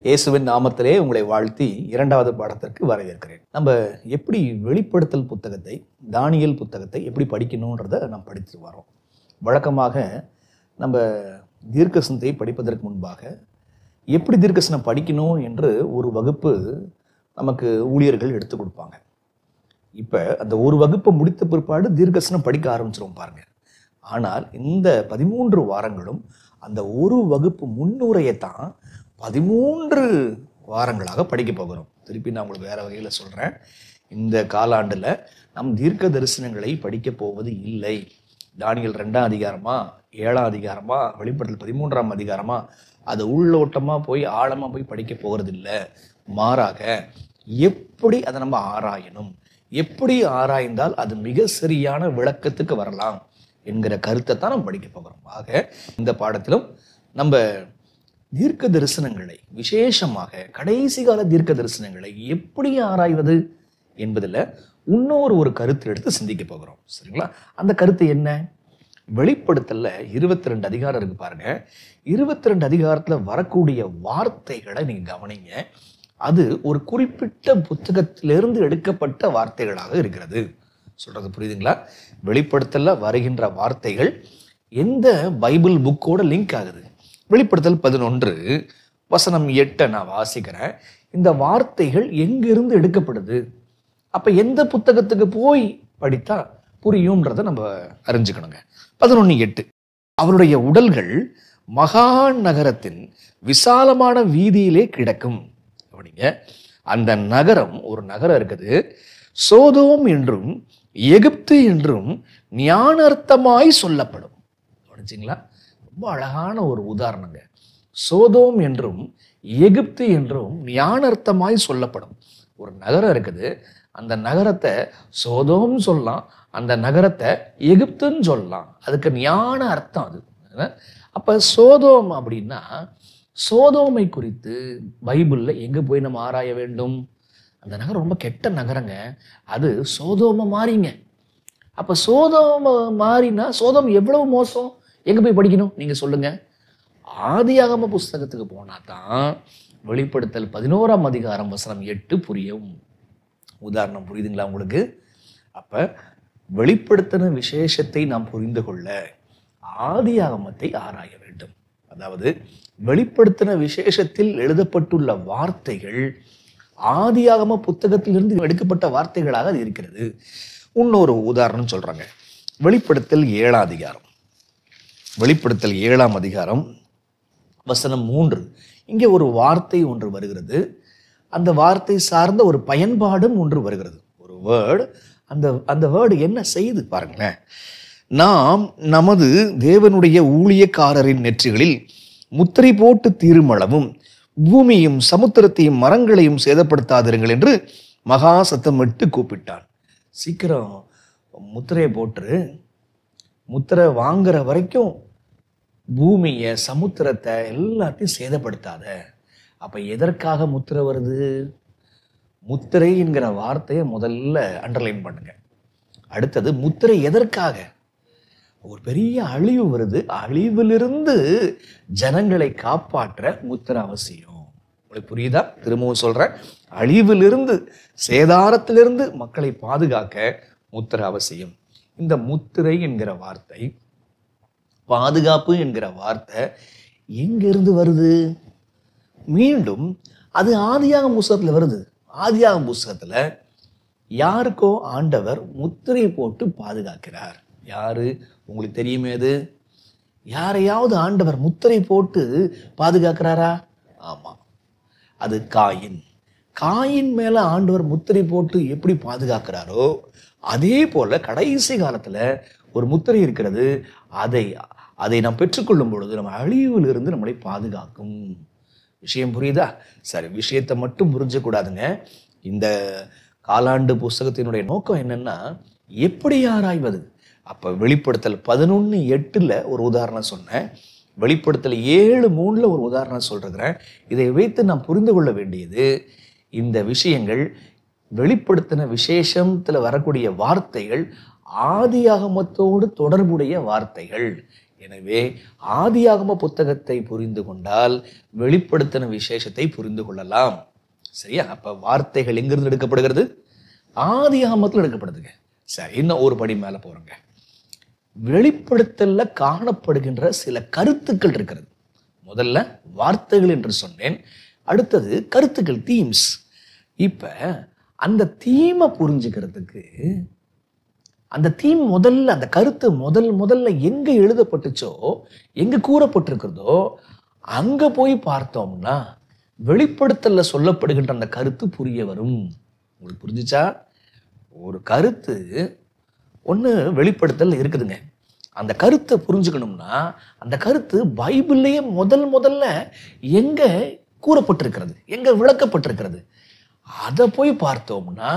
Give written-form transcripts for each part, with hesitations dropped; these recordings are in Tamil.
இயேசுவின் நாமத்திலே உங்களை வாழ்த்தி இரண்டாவது பாடத்திற்கு வரவேற்கிறேன். நம்ம எப்படி வெளிப்படுத்தல் புத்தகத்தை, தானியேல் புத்தகத்தை எப்படி படிக்கணுன்றதை நாம் படித்து வரோம். வழக்கமாக நம்ம தீர்க்கதரிசனத்தை படிப்பதற்கு முன்பாக எப்படி தீர்க்கதரிசனம் படிக்கணும் என்று ஒரு வகுப்பு நமக்கு ஊழியர்கள் எடுத்து கொடுப்பாங்க. இப்போ அந்த ஒரு வகுப்பை முடித்த பிற்பாடு தீர்க்கதரிசனம் படிக்க ஆரம்பிச்சிருவோம் பாருங்க. ஆனால் இந்த 13 வாரங்களும் அந்த ஒரு வகுப்பு முன்னுரையை தான் 13 வாரங்களாக படிக்க போகிறோம். திருப்பி நான் உங்களுக்கு வேற வகையில் சொல்கிறேன். இந்த காலாண்டில் நம் தீர்க்க தரிசனங்களை படிக்க போவது இல்லை. தானியேல் 2ஆம் அதிகாரமா, 7ஆம் அதிகாரமா, வெளிப்படுத்தல் 13ஆம் அதிகாரமா, அது உள்ளோட்டமாக போய் ஆழமாக போய் படிக்க போகிறது இல்லை. மாறாக எப்படி அதை நம்ம ஆராயணும், எப்படி ஆராய்ந்தால் அது மிக சரியான விளக்கத்துக்கு வரலாம் என்கிற கருத்தை தான் நம்ம படிக்க போகிறோம். ஆக இந்த பாடத்திலும் நம்ம தீர்க்க தரிசனங்களை, விசேஷமாக கடைசி கால தீர்க்க தரிசனங்களை எப்படி ஆராய்வது என்பதில் இன்னொரு கருத்து எடுத்து சிந்திக்க போகிறோம். சரிங்களா? அந்த கருத்து என்ன? வெளிப்படுத்தல்ல 22 அதிகாரம் இருக்கு பாருங்க. 22 அதிகாரத்தில் வரக்கூடிய வார்த்தைகளை நீங்க கவனிங்க. அது ஒரு குறிப்பிட்ட புத்தகத்திலிருந்து எடுக்கப்பட்ட வார்த்தைகளாக இருக்கிறது. சொல்றது புரியுதுங்களா? வெளிப்படுத்தல்ல வருகின்ற வார்த்தைகள் எந்த பைபிள் புக்கோட லிங்க் ஆகுது? வெளிப்படுத்தல் 11 வசனம் 8 நான் வாசிக்கிறேன். இந்த வார்த்தைகள் எங்கிருந்து எடுக்கப்படுது? அப்ப எந்த புத்தகத்துக்கு போய் படித்தா புரியும்ன்றதை நம்ம அறிஞ்சுக்கணுங்க. 11:8 அவருடைய உடல்கள் மகா நகரத்தின் விசாலமான வீதியிலே கிடக்கும். அப்படிங்க, அந்த நகரம், ஒரு நகரம் இருக்குது, சோதோம் என்றும் எகிப்து என்றும் ஞானார்த்தமாய் சொல்லப்படும். கவனிச்சிங்களா? ரொம்ப அழகான ஒரு உதாரணங்க. சோதோம் என்றும் எகிப்து என்றும் ஞானார்த்தமாய் சொல்லப்படும். ஒரு நகரம் இருக்குது, அந்த நகரத்தை சோதோம் சொல்லலாம், அந்த நகரத்தை எகிப்துன்னு சொல்லலாம். அதுக்கு ஞான அர்த்தம் அது. அப்ப சோதோம் அப்படின்னா, சோதோமை குறித்து பைபிள்ல எங்க போய் நம்ம ஆராய வேண்டும்? அந்த நகரம் ரொம்ப கெட்ட நகரங்க, அது சோதோம மாறிங்க. அப்ப சோதோம மாறினா சோதோம் எவ்வளவு மோசம், எங்க போய் படிக்கணும் நீங்க சொல்லுங்க? ஆதியாகம புஸ்தகத்துக்கு போனா தான் வெளிப்படுத்தல் 11ஆம் அதிகாரம் வசனம் 8 புரியும். உதாரணம் புரியுதுங்களா உங்களுக்கு? அப்ப வெளிப்படுத்தின விசேஷத்தை நாம் புரிந்து கொள்ள ஆதியாகமத்தை ஆராய வேண்டும். அதாவது வெளிப்படுத்தின விசேஷத்தில் எழுதப்பட்டுள்ள வார்த்தைகள் ஆதியாகம புத்தகத்திலிருந்து எடுக்கப்பட்ட வார்த்தைகளாக அது இருக்கிறது. இன்னொரு உதாரணம் சொல்றாங்க. வெளிப்படுத்தல் 7ஆம் அதிகாரம், வெளிப்படுத்தல் 7ஆம் அதிகாரம் வசனம் 3. இங்கே ஒரு வார்த்தை ஒன்று வருகிறது. அந்த வார்த்தை சார்ந்த ஒரு பயன்பாடும் ஒன்று வருகிறது. ஒரு வேர்டு. அந்த வேர்டு என்ன செய்து பாருங்களேன். நாம் நமது தேவனுடைய ஊழியக்காரரின் நெற்றிகளில் முத்திரை போட்டு தீருமளவும் பூமியும் சமுத்திரத்தையும் மரங்களையும் சேதப்படுத்தாதிருங்கள் என்று மகா சத்தமிட்டு கூப்பிட்டான். சீக்கிரம் முத்திரையை போட்டு, முத்திரை வாங்குற வரைக்கும் பூமியை, சமுத்திரத்தை எல்லாத்தையும் சேதப்படுத்தாத. அப்ப எதற்காக முத்திரை வருது? முத்திரை என்கிற வார்த்தையை முதல்ல அண்டர்லைன் பண்ணுங்க. அடுத்தது, முத்திரை எதற்காக? ஒரு பெரிய அழிவு வருது, அழிவிலிருந்து ஜனங்களை காப்பாற்ற முத்திரை அவசியம். உங்களுக்கு புரியுதா? திரும்பவும் சொல்றேன். அழிவிலிருந்து, சேதாரத்திலிருந்து மக்களை பாதுகாக்க முத்திரை அவசியம். இந்த முத்திரை என்கிற வார்த்தை, பாதுகாப்பு என்கிற வார்த்தை எங்கிருந்து வருது? மீண்டும் அது ஆதியாகம புஸ்தகத்துல வருது. ஆதியாகம புஸ்தகத்துல யாருக்கோ ஆண்டவர் முத்திரை போட்டு பாதுகாக்கிறார். யாரு? உங்களுக்கு தெரியுமே அது. யாரையாவது ஆண்டவர் முத்திரை போட்டு பாதுகாக்கிறாரா? ஆமா, அது காயின். காயின் மேல ஆண்டவர் முத்திரை போட்டு எப்படி பாதுகாக்கிறாரோ அதே போல கடைசி காலத்துல ஒரு முத்திரை இருக்கிறது. அதை நாம் பெற்றுக்கொள்ளும் பொழுது நம்ம அழிவில் இருந்து நம்மளை பாதுகாக்கும். விஷயம் புரியுதா? சரி, விஷயத்தை மட்டும் புரிஞ்சக்கூடாதுங்க. இந்த காலாண்டு புஸ்தகத்தினுடைய நோக்கம் என்னன்னா, எப்படி ஆராய்வது? அப்ப வெளிப்படுத்தல் 11:8 ஒரு உதாரணம் சொன்னேன். வெளிப்படுத்தல் 7:3 ஒரு உதாரணம் சொல்றேன். இதை வைத்து நாம் புரிந்து கொள்ள வேண்டியது, இந்த விஷயங்கள் வெளிப்படுத்தின விசேஷத்துல வரக்கூடிய வார்த்தைகள் ஆதியாகமத்தோடு தொடர்புடைய வார்த்தைகள் எனவே ஆதியாகம புத்தகத்தை புரிந்து கொண்டால் வெளிப்படுத்தின விசேஷத்தை புரிந்து கொள்ளலாம். சரியா? அப்ப வார்த்தைகள் எங்கிருந்து எடுக்கப்படுகிறது? ஆதியாகமத்தில் எடுக்கப்படுதுங்க. சரி, இன்னும் ஒரு படி மேல போறோங்க. வெளிப்படுத்தல்ல காணப்படுகின்ற சில கருத்துக்கள் இருக்கிறது. முதல்ல வார்த்தைகள் என்று சொன்னேன், அடுத்தது கருத்துக்கள், தீம்ஸ். இப்ப அந்த தீமை புரிஞ்சுக்கிறதுக்கு அந்த தீம் முதல்ல, அந்த கருத்து முதல்ல எங்க எழுதப்பட்டுச்சோ, எங்க கூறப்பட்டிருக்கிறதோ அங்க போய் பார்த்தோம்னா வெளிப்படுத்தல்ல சொல்லப்படுகின்ற அந்த கருத்து புரிய வரும். உங்களுக்கு புரிஞ்சுச்சா? ஒரு கருத்து ஒண்ணு வெளிப்படுத்தல் இருக்குதுங்க. அந்த கருத்தை புரிஞ்சுக்கணும்னா அந்த கருத்து பைபிள்லயே முதல்ல எங்க கூறப்பட்டிருக்கிறது, எங்க விளக்கப்பட்டிருக்கிறது, அதை போய் பார்த்தோம்னா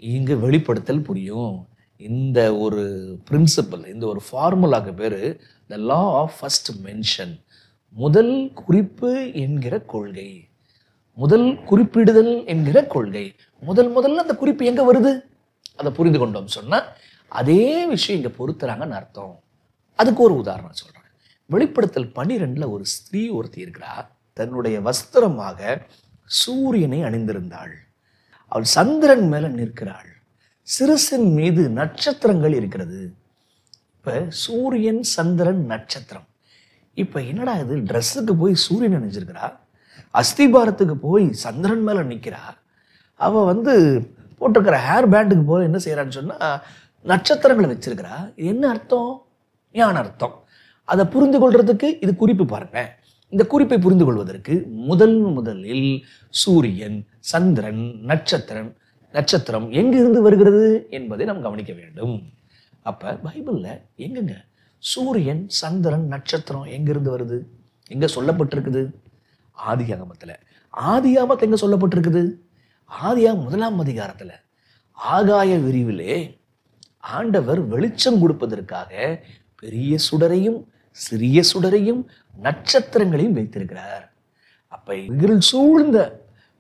இங்க வெளிப்படுத்தல் புரியும். இந்த ஒரு பிரின்சிபல், இந்த ஒரு ஃபார்முலாக்கு பேரு த லா ஆஃப் ஃபர்ஸ்ட் மென்ஷன், முதல் குறிப்பு என்கிற கொள்கை, முதல் குறிப்பிடுதல் என்கிற கொள்கை. முதல்ல அந்த குறிப்பு எங்க வருது அதை புரிந்து கொண்டோம் சொன்னா அதே விஷயம் இங்க பொறுத்துறாங்கன்னு அர்த்தம். அதுக்கு ஒரு உதாரணம் சொல்றேன். வெளிப்படுத்தல் 12 ஒரு ஸ்திரீ ஒருத்தி இருக்கிறா. தன்னுடைய வஸ்திரமாக சூரியனை அணிந்திருந்தாள். அவள் சந்திரன் மேல நிற்கிறாள். சிரசின் மீது நட்சத்திரங்கள் இருக்கிறது. இப்ப சூரியன், சந்திரன், நட்சத்திரம். இப்ப என்னடா இது, ட்ரெஸ்ஸுக்கு போய் சூரியன் அணிஞ்சிருக்கிறா, அஸ்திபாரத்துக்கு போய் சந்திரன் மேல நிற்கிறா, அவ போட்டிருக்கிற ஹேர் பேண்டுக்கு போய் என்ன செய்யறான்னு சொன்னா நட்சத்திரங்களை வச்சிருக்கிறா. இது என்ன அர்த்தம்? ஞான அர்த்தம். அதை புரிந்து கொள்றதுக்கு இது குறிப்பு பாருங்க. இந்த குறிப்பை புரிந்து கொள்வதற்கு முதலில் சூரியன், சந்திரன், நட்சத்திரம் எங்கிருந்து வருகிறது என்பதை நாம் கவனிக்க வேண்டும். அப்ப பைபிள்ல எங்கங்க சூரியன், சந்திரன், நட்சத்திரம் எங்கிருந்து வருது, எங்க சொல்லப்பட்டிருக்குது? ஆதியாகமத்துல. ஆதியாகமத்துல எங்க சொல்லப்பட்டிருக்குது? ஆதியாகமம் 1ஆம் அதிகாரத்துல ஆகாய விரிவிலே ஆண்டவர் வெளிச்சம் கொடுப்பதற்காக பெரிய சுடரையும் சிறிய சுடரையும் நட்சத்திரங்களையும் வைத்திருக்கிறார். அப்ப இருள் சூழ்ந்த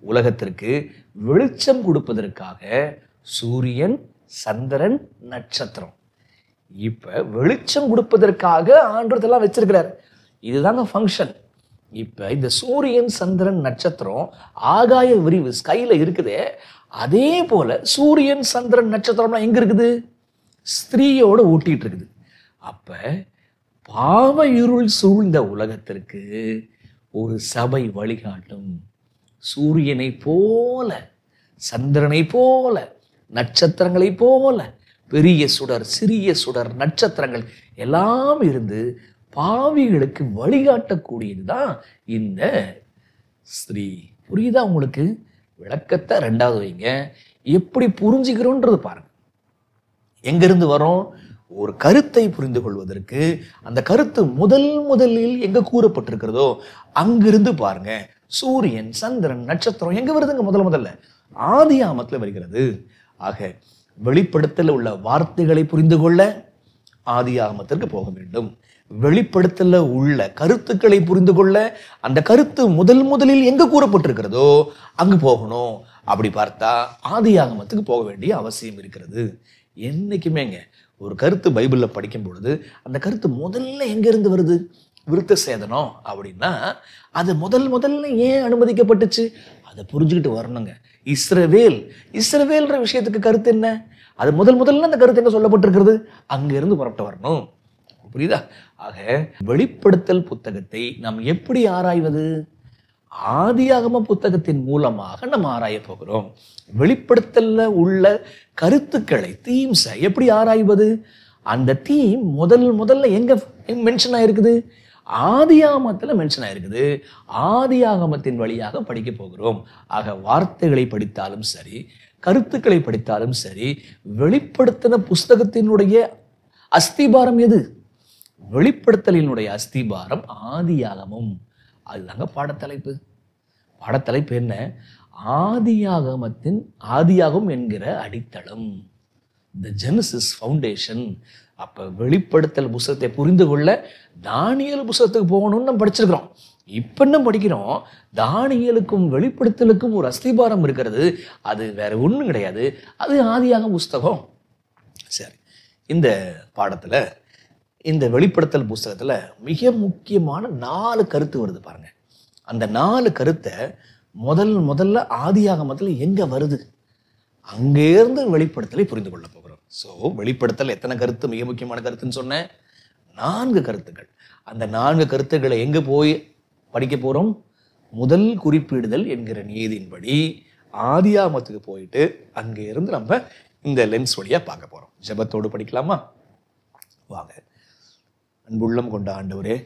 உலகத்திற்கு வெளிச்சம் கொடுப்பதற்காக சூரியன், சந்திரன், நட்சத்திரம். இப்ப வெளிச்சம் கொடுப்பதற்காக ஆண்டவர் இதெல்லாம் வச்சிருக்கிறார். இதுதாங்க ஃபங்க்ஷன். இப்ப இந்த சூரியன், சந்திரன், நட்சத்திரம் ஆகாய விரிவு ஸ்கைல இருக்குதே, அதே போல சூரியன், சந்திரன், நட்சத்திரம்லாம் எங்க இருக்குது? ஸ்திரீயோட ஊட்டிட்டு இருக்குது. அப்ப பாவ இருள் சூழ்ந்த உலகத்திற்கு ஒரு சபை வழிகாட்டும். சூரியனை போல, சந்திரனை போல, நட்சத்திரங்களை போல பெரிய சுடர், சிறிய சுடர், நட்சத்திரங்கள் எல்லாம் இருந்து பாவிகளுக்கு வழிகாட்டக்கூடியதுதான் இந்த ஸ்திரீ. புரியுதா உங்களுக்கு? விளக்கத்தை 2வது வைங்க. எப்படி புரிஞ்சுக்கிறோன்றது பாருங்க. எங்கிருந்து வரும்? ஒரு கருத்தை புரிந்து கொள்வதற்கு அந்த கருத்து முதலில் எங்க கூறப்பட்டிருக்கிறதோ அங்கிருந்து பாருங்க. சூரியன், சந்திரன், நட்சத்திரம் எங்க வருதுங்க? முதல்ல ஆதியாகமத்துல வருகிறது. ஆக வெளிப்படுத்தல உள்ள வார்த்தைகளை புரிந்து கொள்ள ஆதியாகமத்திற்கு போக வேண்டும். வெளிப்படுத்தல உள்ள கருத்துக்களை புரிந்து கொள்ள அந்த கருத்து முதலில் எங்க கூறப்பட்டிருக்கிறதோ அங்கு போகணும். அப்படி பார்த்தா ஆதியாகமத்துக்கு போக வேண்டிய அவசியம் இருக்கிறது. என்னைக்குமேங்க ஒரு கருத்து பைபிள்ல படிக்கும் பொழுது அந்த கருத்து முதல்ல எங்க இருந்து வருது? விருத்த சேதனம் அப்படின்னா அது முதல்ல ஏன் அனுமதிக்கப்பட்டுச்சு அதை புரிஞ்சுக்கிட்டு வரணுங்க. இஸ்ரவேல்ன்ற விஷயத்துக்கு கருத்து என்ன? அது முதல்ல அந்த கருத்து எங்க சொல்லப்பட்டிருக்கிறது? அங்க இருந்து புறப்பட்டு வரணும். புரியுதா? ஆக வெளிப்படுத்தல் புத்தகத்தை நாம் எப்படி ஆராய்வது? ஆதியாகம புத்தகத்தின் மூலமாக நம்ம ஆராய போகிறோம். வெளிப்படுத்தல்ல உள்ள கருத்துக்களை, தீம்ஸை எப்படி ஆராய்வது? அந்த தீம் முதல்ல எங்க மென்ஷன் ஆயிருக்குது? ஆதியாகமத்துல மென்ஷன் ஆயிருக்குது. ஆதியாகமத்தின் வழியாக படிக்க போகிறோம். ஆக வார்த்தைகளை படித்தாலும் சரி, கருத்துக்களை படித்தாலும் சரி, வெளிப்படுத்தின புஸ்தகத்தினுடைய அஸ்திபாரம் எது? வெளிப்படுத்தலினுடைய அஸ்திபாரம் ஆதியாகமம். அதுதாங்க பாடத்தலைப்பு. பாடத்தலைப்பு என்ன? ஆதியாகம் என்கிற அடித்தளம், தி ஜெனசிஸ் ஃபவுண்டேஷன். அப்ப வெளிப்படுத்தல் புஸ்தகத்தை புரிந்து கொள்ள தானியேல் புஸ்தகத்துக்கு போகணும்னு நம்ம படிச்சிருக்கிறோம். இப்ப என்ன படிக்கிறோம்? தானியேலுக்கும் வெளிப்படுத்தலுக்கும் ஒரு அஸ்திபாரம் இருக்கிறது. அது வேற ஒண்ணும் கிடையாது, அது ஆதியாகம புஸ்தகம். சரி, இந்த பாடத்துல இந்த வெளிப்படுத்தல் புஸ்தகத்துல மிக முக்கியமான 4 கருத்து வருது பாருங்க. அந்த 4 கருத்தை முதல்ல ஆதியாகமத்துல எங்க வருது, அங்கேருந்து வெளிப்படுத்தலை புரிந்து கொள்ள போகிறோம். ஸோ வெளிப்படுத்தல் எத்தனை கருத்து மிக முக்கியமான கருத்துன்னு சொன்னேன்? 4 கருத்துக்கள். அந்த 4 கருத்துக்களை எங்க போய் படிக்க போறோம்? முதல் குறிப்பிடுதல் என்கிற நீதியின்படி ஆதியாகமத்துக்கு போயிட்டு அங்கே இருந்து நம்ம இந்த லென்ஸ் வழியா பார்க்க போறோம். ஜெபத்தோடு படிக்கலாமா? வாங்க. அன்புள்ளம் கொண்ட ஆண்டவரே,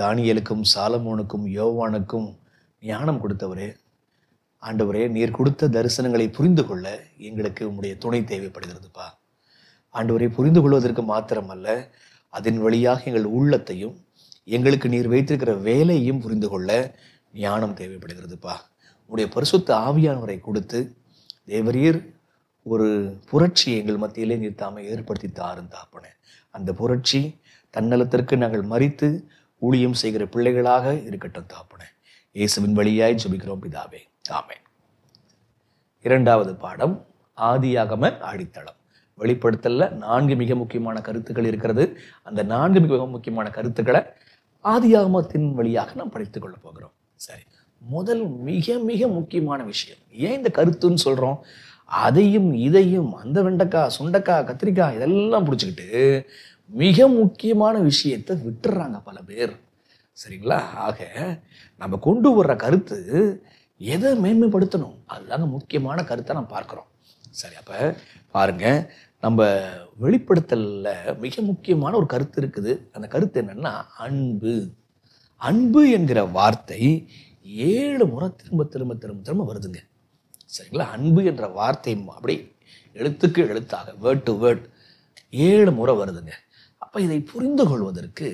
தானியேலுக்கும் சாலமோனுக்கும் யோவானுக்கும் ஞானம் கொடுத்தவரே, ஆண்டவரே, நீர் கொடுத்த தரிசனங்களை புரிந்து கொள்ள எங்களுக்கு உம்முடைய துணை தேவைப்படுகிறதுப்பா. ஆண்டவரே, புரிந்து கொள்வதற்கு மாத்திரமல்ல, அதன் வழியாக எங்கள் உள்ளத்தையும் எங்களுக்கு நீர் வைத்திருக்கிற வேலையும் புரிந்து கொள்ள ஞானம் தேவைப்படுகிறதுப்பா. உடைய பரிசுத்த ஆவியானவரை கொடுத்து தேவரீர் ஒரு புரட்சி எங்கள் மத்தியிலே நீர் தாமே ஏற்படுத்தி தாரும் தாப்பனே. அந்த புரட்சி தன்னலத்திற்கு நாங்கள் மரித்து ஊழியம் செய்கிற பிள்ளைகளாக இருக்கட்டும் தாப்பனே. இயேசுவின் வழியாய் ஜெபிக்கிறோம் பிதாவே, ஆமென். 2வது பாடம் ஆதியாகம அடித்தளம். வெளிப்படுத்தல்ல 4 மிக முக்கியமான கருத்துக்கள் இருக்கிறது. அந்த 4 மிக முக்கியமான கருத்துக்களை ஆதியாகமத்தின் வழியாக நாம் படித்துக் கொள்ள போகிறோம். சரி, முதல் மிக மிக முக்கியமான விஷயம், ஏன் இந்த கருத்துன்னு சொல்றோம்? அதையும் இதையும் அந்த வெண்டைக்காய் சுண்டைக்காய் கத்திரிக்காய் இதெல்லாம் பிடிச்சிக்கிட்டு மிக முக்கியமான விஷயத்தை விட்டுறாங்க பல பேர். சரிங்களா? ஆக நம்ம கொண்டு வர்ற கருத்து எதை மேன்மைப்படுத்தணும், அதுதாங்க முக்கியமான கருத்தை நம்ம பார்க்கிறோம். சரி, அப்ப பாருங்க, நம்ம வெளிப்படுத்தல்ல மிக முக்கியமான ஒரு கருத்து இருக்குது. அந்த கருத்து என்னன்னா அன்பு. அன்பு என்கிற வார்த்தை 7 முறை திரும்ப திரும்ப திரும்ப திரும்ப வருதுங்க. சரிங்களா? அன்பு என்ற வார்த்தை அப்படி எழுத்துக்கு எழுத்தாக, வேர்ட் டு வேர்ட் 7 முறை வருதுங்க. அப்ப இதை புரிந்து கொள்வதற்கு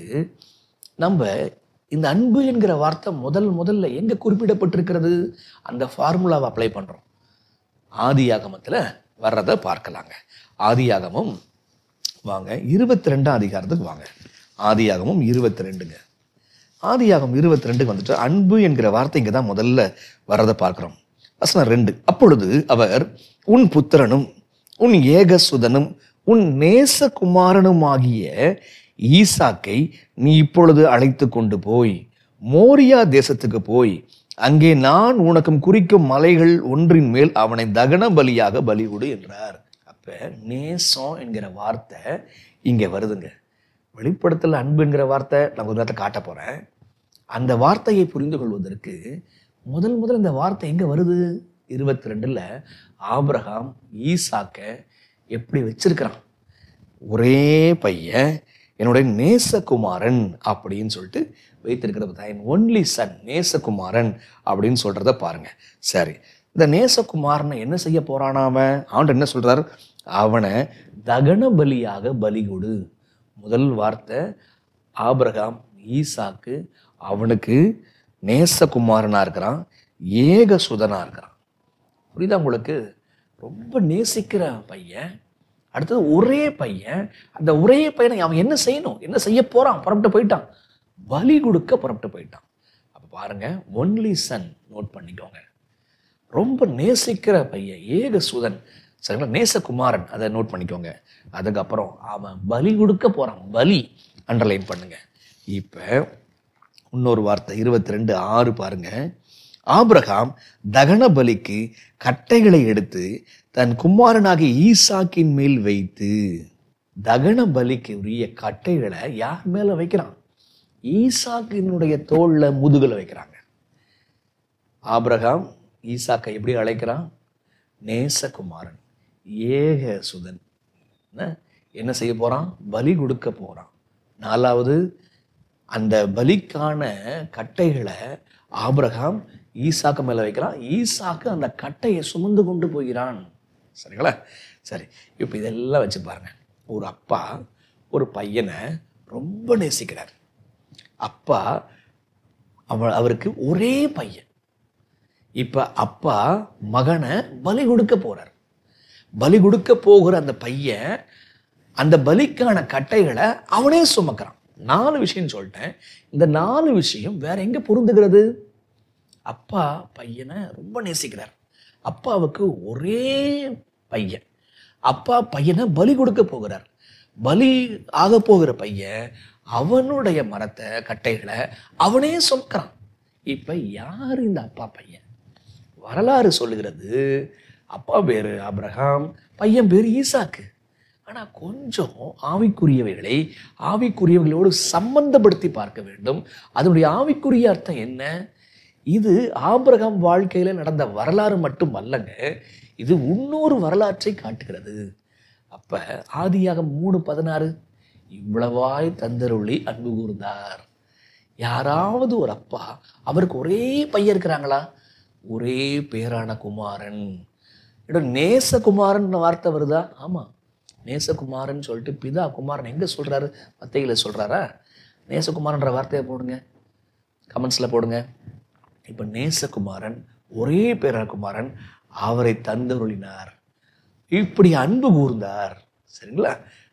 நம்ம இந்த அன்பு என்கிற வார்த்தை முதல்ல எங்க குறிப்பிடப்பட்டிருக்கிறது, அந்த ஃபார்முலாவை அப்ளை பண்றோம். ஆதியாகமத்துல வர்றதை பார்க்கலாங்க. ஆதியாகமம் வாங்க 22ஆம் அதிகாரத்துக்கு வாங்க. ஆதியாகமம் 22ங்க. ஆதியாகமம் 22க்கு வந்துட்டு அன்பு என்கிற வார்த்தை இங்க தான் முதல்ல வர்றதை பார்க்கிறோம். வசனம் 2. அப்பொழுது அவர் உன் புத்திரனும் உன் ஏகசுதனும் உன் நேசகுமாரனுமாகிய ஈசாக்கை நீ இப்பொழுது அழைத்து கொண்டு போய் மோரியா தேசத்துக்கு போய் அங்கே நான் உனக்கும் குறிக்கும் மலைகள் ஒன்றின் மேல் அவனை தகன பலியாக பலிகொடு என்றார். அப்ப நேசம் என்கிற வார்த்தை இங்க வருதுங்க. வெளிப்படுத்தல அன்பு என்கிற வார்த்தை நான் ஒரு நேரத்தை காட்ட போறேன். அந்த வார்த்தையை புரிந்து கொள்வதற்கு முதல் இந்த வார்த்தை எங்க வருது? 22ல ஆபிரகாம் ஈசாக்க எப்படி வச்சிருக்கிறான்? ஒரே பையன், என்னுடைய நேசகுமாரன் அப்படின்னு சொல்லிட்டு வைத்திருக்கிறத, ஒன்லி சன், நேசகுமாரன் அப்படின்னு சொல்றத பாருங்க. சரி, இந்த நேசகுமாரனை என்ன செய்ய போறான்? அவன் என்ன சொல்றார்? அவனை தகன பலியாக பலி கொடு. முதல் வார்த்தை ஆபிரகாம் ஈசாக்கு அவனுக்கு நேசகுமாரனா இருக்கிறான், ஏகசுதனா இருக்கிறான். புரியுதா உங்களுக்கு? ரொம்ப நேசிக்கிற பையன். அடுத்தது ஒரே பையன். அந்த ஒரே பையனை அவன் என்ன செய்யணும், என்ன செய்ய போறான்? புறப்பட்டு போயிட்டான், பலி கொடுக்க புறப்பட்டு போயிட்டான். அப்ப பாருங்க, ஒன்லி சன், நோட் பண்ணிக்கோங்க. ரொம்ப நேசிக்கிற பையன், ஏகசுதன். சரிங்களா? நேசகுமாரன், அதை நோட் பண்ணிக்கோங்க. அதுக்கப்புறம் அவன் பலி கொடுக்க போறான், பலி அண்டர்லைன் பண்ணுங்க. இப்ப இன்னொரு வார்த்தை 22:6 பாருங்க. ஆபிரகாம் தகன பலிக்கு கட்டைகளை எடுத்து தன் குமாரனாகிய ஈசாக்கின் மேல் வைத்து, தகன பலிக்கு உரிய கட்டைகளை யார் மேல வைக்கிறான்? ஈசாக்கினுடைய தோல்ல, முதுகுல வைக்கிறாங்க. ஆபிரகாம் ஈசாக்கை எப்படி அழைக்கிறான்? நேசகுமாரன், ஏகசுதன். என்ன செய்ய போறான்? பலி கொடுக்க போறான். 4வது, அந்த பலிக்கான கட்டைகளை ஆபிரகாம் ஈசாக்கு மேல வைக்கிறான். ஈசாக்கு அந்த கட்டையை சுமந்து கொண்டு போகிறான். சரிங்களா? சரி, இப்ப இதெல்லாம் வச்சு பாருங்க. ஒரு அப்பா ஒரு பையனை ரொம்ப நேசிக்கிறார். அப்பா அவருக்கு ஒரே பையன். இப்ப அப்பா மகனை பலி கொடுக்க போறார். பலி கொடுக்க போகிற அந்த பையன் அந்த பலிக்கான கட்டைகளை அவனே சுமக்கிறான். 4 விஷயம் சொல்லிட்டேன். இந்த 4 விஷயம் வேற எங்க பொருந்துகிறது? அப்பா பையனை ரொம்ப நேசிக்கிறார். அப்பாவுக்கு ஒரே பையன். அப்பா பையனை பலி கொடுக்க போகிறார். பலி ஆக போகிற பையன் அவனுடைய மரத்தை கட்டைகளை அவனே சுமக்கிறான். இப்ப யாரு இந்த அப்பா பையன்? வரலாறு சொல்லுகிறது அப்பா பேரு ஆபிரகாம், பையன் பேரு ஈசாக்கு. ஆனா கொஞ்சம் ஆவிக்குரியவைகளோடு சம்பந்தப்படுத்தி பார்க்க வேண்டும். அதனுடைய ஆவிக்குரிய அர்த்தம் என்ன? இது ஆபிரகாம் வாழ்க்கையில நடந்த வரலாறு மட்டும் அல்லங்க, இது இன்னொரு வரலாற்றை காட்டுகிறது. அப்ப ஆதியாகமம் 3:16, இவ்வளவாய் தந்தருளி அன்பு கூர்ந்தார். யாராவது ஒரு அப்பா, அவருக்கு ஒரே பையன் இருக்கிறாங்களா? ஒரே பேரான குமாரன். நேசகுமாரன் வார்த்தை வருதா? ஆமா, நேசகுமாரன் சொல்லிட்டு பிதா குமாரன் எங்க சொல்றாரு? மத்தேயுல சொல்றாரா? நேசகுமாரன்ற வார்த்தையை போடுங்க, கமெண்ட்ஸ்ல போடுங்க. இப்ப நேசகுமாரன், ஒரே பேரான குமாரன், அவரை தந்தருளினார், இப்படி அன்பு கூர்ந்தார். சரிங்களா?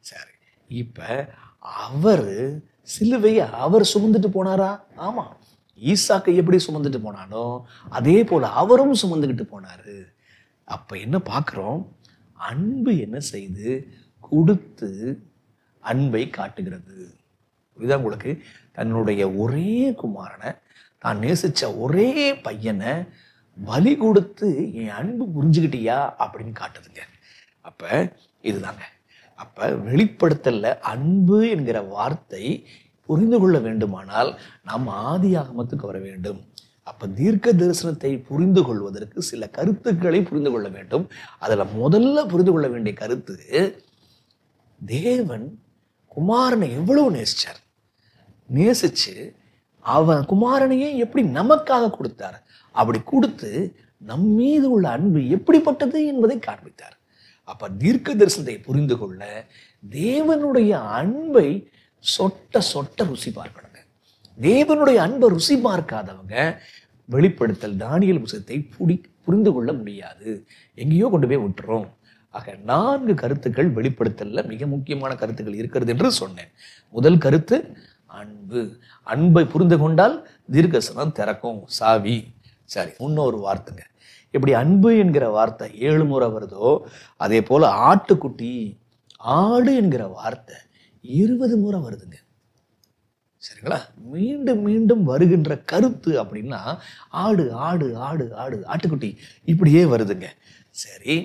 சரி, இப்ப அவரு சிலுவையை அவர் சுமந்துட்டு போனாரா? ஆமா, ஈசாக்கை எப்படி சுமந்துட்டு போனானோ அதே போல அவரும் சுமந்துக்கிட்டு போனாரு. அப்ப என்ன பார்க்கிறோம்? அன்பு என்ன செய்து கொடுத்து அன்பை காட்டுகிறது. இதுதான் உங்களுக்கு தன்னுடைய ஒரே குமாரனை, தான் நேசிச்ச ஒரே பையனை பலி கொடுத்து என் அன்பு புரிஞ்சுக்கிட்டியா அப்படின்னு காட்டுதுங்க. அப்ப இதுதாங்க. அப்ப வெளிப்படுத்தல அன்பு என்கிற வார்த்தை புரிந்து கொள்ள வேண்டுமானால் நாம் ஆதியாகமத்துக்கு வர வேண்டும். அப்ப தீர்க்க தரிசனத்தை புரிந்து கொள்வதற்கு சில கருத்துக்களை புரிந்து கொள்ள வேண்டும். அதுல முதல்ல புரிந்து கொள்ள வேண்டிய கருத்து, தேவன் குமாரனை எவ்வளவு நேசிச்சார், நேசிச்சு அவன் குமாரனையே எப்படி நமக்காக கொடுத்தார், அப்படி கொடுத்து நம் மீது உள்ள அன்பு எப்படிப்பட்டது என்பதை காண்பித்தார். அப்ப தீர்க்க தரிசனத்தை புரிந்து கொள்ள தேவனுடைய அன்பை சொட்ட சொட்ட ருசி பார்க்கணுங்க. தேவனுடைய அன்பை ருசி பார்க்காதவங்க வெளிப்படுத்தல் தானியேல் புத்தகத்தை புரிந்து கொள்ள முடியாது, எங்கேயோ கொண்டு போய் விட்டுறோம். ஆக 4 கருத்துக்கள் வெளிப்படுத்தல்ல மிக முக்கியமான கருத்துக்கள் இருக்கிறது என்று சொன்னேன். முதல் கருத்து அன்பு. அன்பை புரிந்து கொண்டால் தீர்க்கதரிசனம் திறக்கும் சாவி. சரி, இன்னொரு வார்த்தைங்க. எப்படி அன்பு என்கிற வார்த்தை 7 முறை வருதோ அதே போல ஆட்டுக்குட்டி, ஆடு என்கிற வார்த்தை 20 முறை வருதுங்க. சரிங்களா? மீண்டும் மீண்டும் வருகின்ற கருத்து அப்படின்னா ஆடு ஆடு ஆடு ஆடு, ஆட்டுக்குட்டி, இப்படியே வருதுங்க. சரி,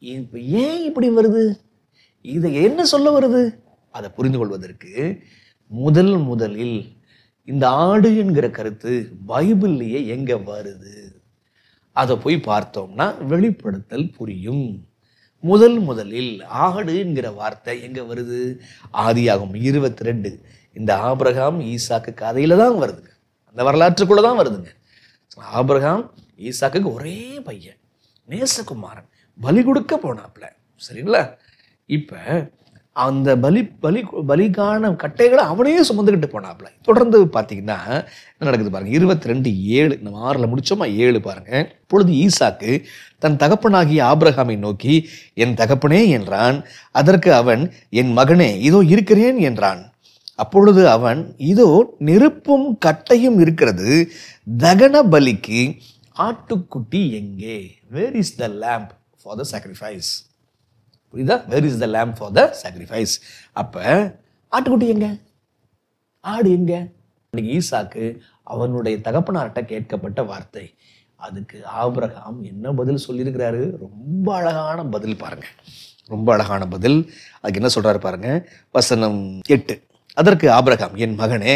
இப்ப ஏன் இப்படி வருது? இதை என்ன சொல்ல வருது? அதை புரிந்து கொள்வதற்கு முதலில் இந்த ஆடு என்கிற கருத்து பைபிள்லயே எங்க வருது அதை போய் பார்த்தோம்னா வெளிப்படுத்தல் புரியும். முதலில் ஆடு என்கிற வார்த்தை எங்க வருது? ஆதியாகமம் 22, இந்த ஆபிரகாம் ஈசாக்கு கதையில தான் வருதுங்க, அந்த வரலாற்றுக்குள்ளதான் வருதுங்க. ஆபிரகாம் ஈசாக்குக்கு ஒரே பையன், நேசகுமாரன், பலி கொடுக்க போனாப்ல. சரிங்களா? இப்ப அந்த பலிக்கான கட்டைகளை அவனே சுமந்துக்கிட்டு போனாப்ல. தொடர்ந்து பார்த்தீங்கன்னா என்ன நடக்குது பாருங்க. 22:7, நம்ம 6ல் முடிச்சோமா, 7 பாருங்க. இப்பொழுது ஈசாக்கு தன் தகப்பனாகிய ஆபிரகாமை நோக்கி, என் தகப்பனே என்றான். அதற்கு அவன், என் மகனே, இதோ இருக்கிறேன் என்றான். அப்பொழுது அவன், இதோ நெருப்பும் கட்டையும் இருக்கிறது, தகன பலிக்கு ஆட்டுக்குட்டி எங்கே? Where is the lamb for the sacrifice? புரியுதா? Where is the lamb for the sacrifice? அப்ப ஆட்டுக்குட்டி எங்க, ஆடு எங்க? ஈசாக்கு அவனுடைய தகப்பனார்ட்ட கேட்கப்பட்ட வார்த்தை. அதுக்கு ஆபிரகாம் என்ன பதில் சொல்லியிருக்கிறாரு? ரொம்ப அழகான பதில் பாருங்க, ரொம்ப அழகான பதில். அதுக்கு என்ன சொல்றாரு பாருங்க, வசனம் 8. அதற்கு ஆபிரகாம், என் மகனே,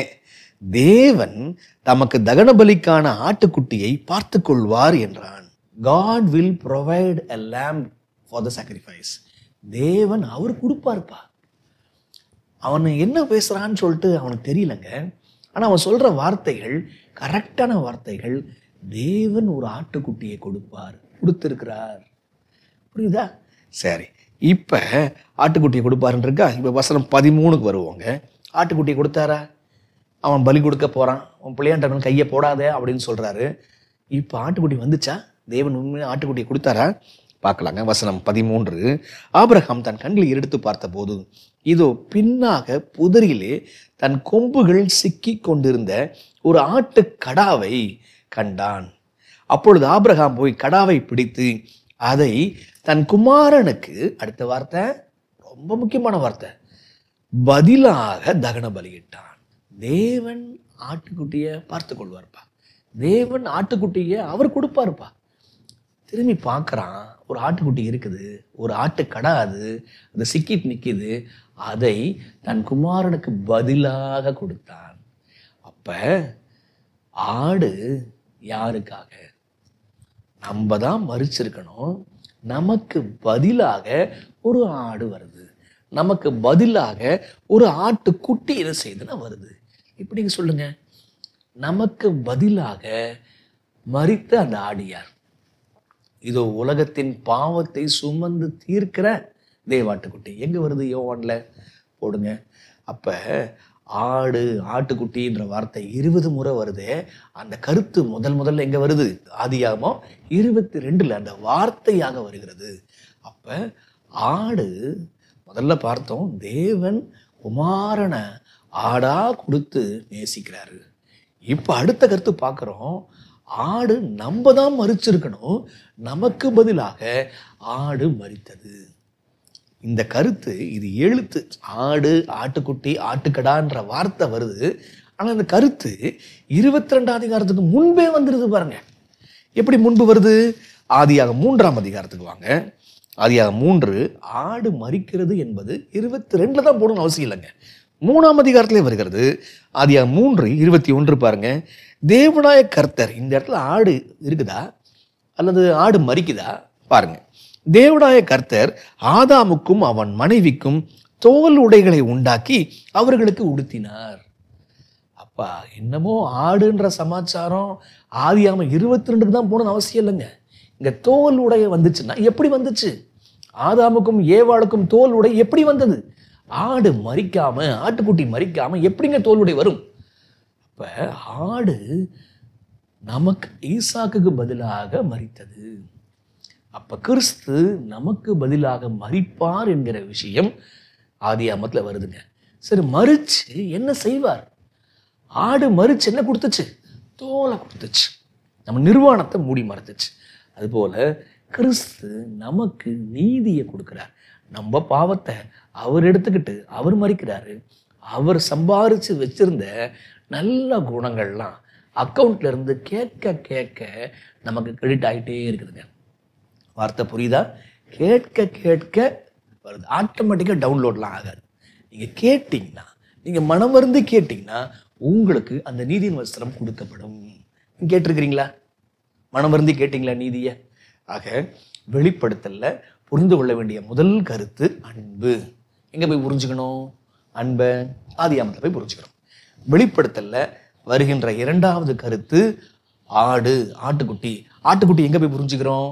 தேவன் தமக்கு தகன பலிக்கான ஆட்டுக்குட்டியை பார்த்து கொள்வார் என்றான். God will provide a lamb for the sacrifice. தேவன் அவர் கொடுப்பார்ப்பா. அவன் என்ன பேசுறான்னு சொல்லிட்டு அவனுக்கு தெரியலங்க. ஆனா அவன் சொல்ற வார்த்தைகள் கரெக்டான வார்த்தைகள். தேவன் ஒரு ஆட்டுக்குட்டியை கொடுப்பார், கொடுத்திருக்கிறார். புரியுதா? சரி, இப்ப ஆட்டுக்குட்டியை கொடுப்பாருன்னு இருக்கா. இப்ப வசனம் 13க்கு வருவாங்க. ஆட்டுக்குட்டியை கொடுத்தாரா? அவன் பலி கொடுக்க போறான், அவன் பிள்ளையாண்டவன் கையை போடாத அப்படின்னு சொல்றாரு. இப்ப ஆட்டுக்குட்டி வந்துச்சா? தேவன் உண்மையாக ஆட்டுக்குட்டியை கொடுத்தாரா? பார்க்கலாங்க. வசனம் 13. ஆபிரகாம் தன் கண்களில் எடுத்து பார்த்த போது, இதோ பின்னாக புதரிலே தன் கொம்புகள் சிக்கி கொண்டிருந்த ஒரு ஆட்டு கடாவை கண்டான். அப்பொழுது ஆபிரகாம் போய் கடாவை பிடித்து அதை தன் குமாரனுக்கு, அடுத்த வார்த்தை ரொம்ப முக்கியமான வார்த்தை, பதிலாக தகன பலியிட்டான். தேவன் ஆட்டுக்குட்டியை பார்த்து கொள்வார்ப்பா. தேவன் ஆட்டுக்குட்டியை அவர் கொடுப்பாருப்பா. திரும்பி பார்க்குறான், ஒரு ஆட்டுக்குட்டி இருக்குது, ஒரு ஆட்டு கடை, அது சிக்கிட்டு நிற்கிது. அதை தன் குமாரனுக்கு பதிலாக கொடுத்தான். அப்ப ஆடு யாருக்காக? நம்ம தான் மறிச்சிருக்கணும். நமக்கு பதிலாக ஒரு ஆடு வருது, நமக்கு பதிலாக ஒரு ஆட்டுக்குட்டி என்ன செய்யுதுன்னா வருது. இப்படிங்க சொல்லுங்க, நமக்கு பதிலாக மரித்த அந்த ஆடு யார்? இதோ உலகத்தின் பாவத்தை சுமந்து தீர்க்கிற தேவாட்டுக்குட்டி. எங்க வருது? யோவான்ல போடுங்க. அப்ப ஆடு ஆட்டுக்குட்டின்ற வார்த்தை 20 முறை வருது. அந்த கருத்து முதல்ல எங்க வருது? ஆதியாகமம் 22 அந்த வார்த்தையாக வருகிறது. அப்ப ஆடு முதல்ல பார்த்தோம், தேவன் குமாரன ஆடா கொடுத்து நேசிக்கிறாரு. இப்ப அடுத்த கருத்து பார்க்கிறோம், ஆடு நம்ம தான் மறிச்சிருக்கணும், நமக்கு பதிலாக ஆடு மரித்தது. இந்த கருத்து, இது எழுத்து, ஆடு ஆட்டுக்குட்டி ஆட்டுக்கடான்ற வார்த்தை வருது. ஆனால் இந்த கருத்து 22 அதிகாரத்துக்கு முன்பே வந்துடுது பாருங்க. எப்படி முன்பு வருது? ஆதியாகமம் 3ஆம் அதிகாரத்துக்கு வாங்க. ஆதியாகமம் 3, ஆடு மரிக்கிறது என்பது 22 தான் போடணும்னு அவசியம் இல்லைங்க, 3ஆம் அதிகாரத்திலே வருகிறது. ஆதியாகமம் 3:21 பாருங்க. தேவனாய கர்த்தர், இந்த இடத்துல ஆடு இருக்குதா அல்லது ஆடு மரிக்குதா பாருங்க. தேவனாய கர்த்தர் ஆதாமுக்கும் அவன் மனைவிக்கும் தோல் உடைகளை உண்டாக்கி அவர்களுக்கு உடுத்தினார். அப்பா, என்னமோ ஆடுன்ற சமாச்சாரம் ஆதியாகமம் 22 தான் போகணும்னு அவசியம் இல்லைங்க. இங்க தோல் உடைய வந்துச்சுன்னா எப்படி வந்துச்சு? ஆதாமுக்கும் ஏவாளுக்கும் தோல் உடை எப்படி வந்தது? ஆடு மரிக்காம, ஆட்டுக்குட்டி மரிக்காம எப்படிங்க தோல் உடை வரும்? அப்ப ஆடு நமக்கு ஈசாக்குக்கு பதிலாக மரித்தது. அப்ப கிறிஸ்து நமக்கு பதிலாக மரிப்பார் என்கிற விஷயம் ஆதியாகமத்துல வருதுங்க. சரி, மரிச்சு என்ன செய்வார்? ஆடு மரிச்சு என்ன கொடுத்துச்சு? தோலை கொடுத்துச்சு, நம்ம நிர்வாணத்தை மூடி மறைத்துச்சு. அதுபோல கிறிஸ்து நமக்கு நீதியை கொடுக்கிறார். நம்ம பாவத்தை அவர் எடுத்துக்கிட்டு அவர் மரிக்கிறாரு. அவர் சம்பாரிச்சு வச்சிருந்த நல்ல குணங்கள்லாம் அக்கௌண்ட்ல இருந்து கேட்க கேட்க நமக்கு கிரெடிட் ஆகிட்டே இருக்குதுங்க. வார்த்தை புரியுதா? கேட்க கேட்க வருது, ஆட்டோமேட்டிக்காக டவுன்லோட்லாம் ஆகாது. நீங்கள் கேட்டிங்கன்னா, நீங்கள் மனம் வருந்தி கேட்டிங்கன்னா உங்களுக்கு அந்த நீதியின் வஸ்திரம் கொடுக்கப்படும். கேட்டிருக்கிறீங்களா? மனம் வருந்தி கேட்டிங்களா நீதியை? ஆக வெளிப்படுத்தல்ல புரிந்து கொள்ள வேண்டிய முதல் கருத்து அன்பு. எங்கே போய் புரிஞ்சுக்கணும்? அன்பை ஆதியாகமத்தில் போய் புரிஞ்சுக்கணும். வெளிப்படுத்தல்ல வருகின்ற இரண்டாவது கருத்து ஆடு ஆட்டுக்குட்டி. ஆட்டுக்குட்டி எங்கே போய் புரிஞ்சுக்கிறோம்?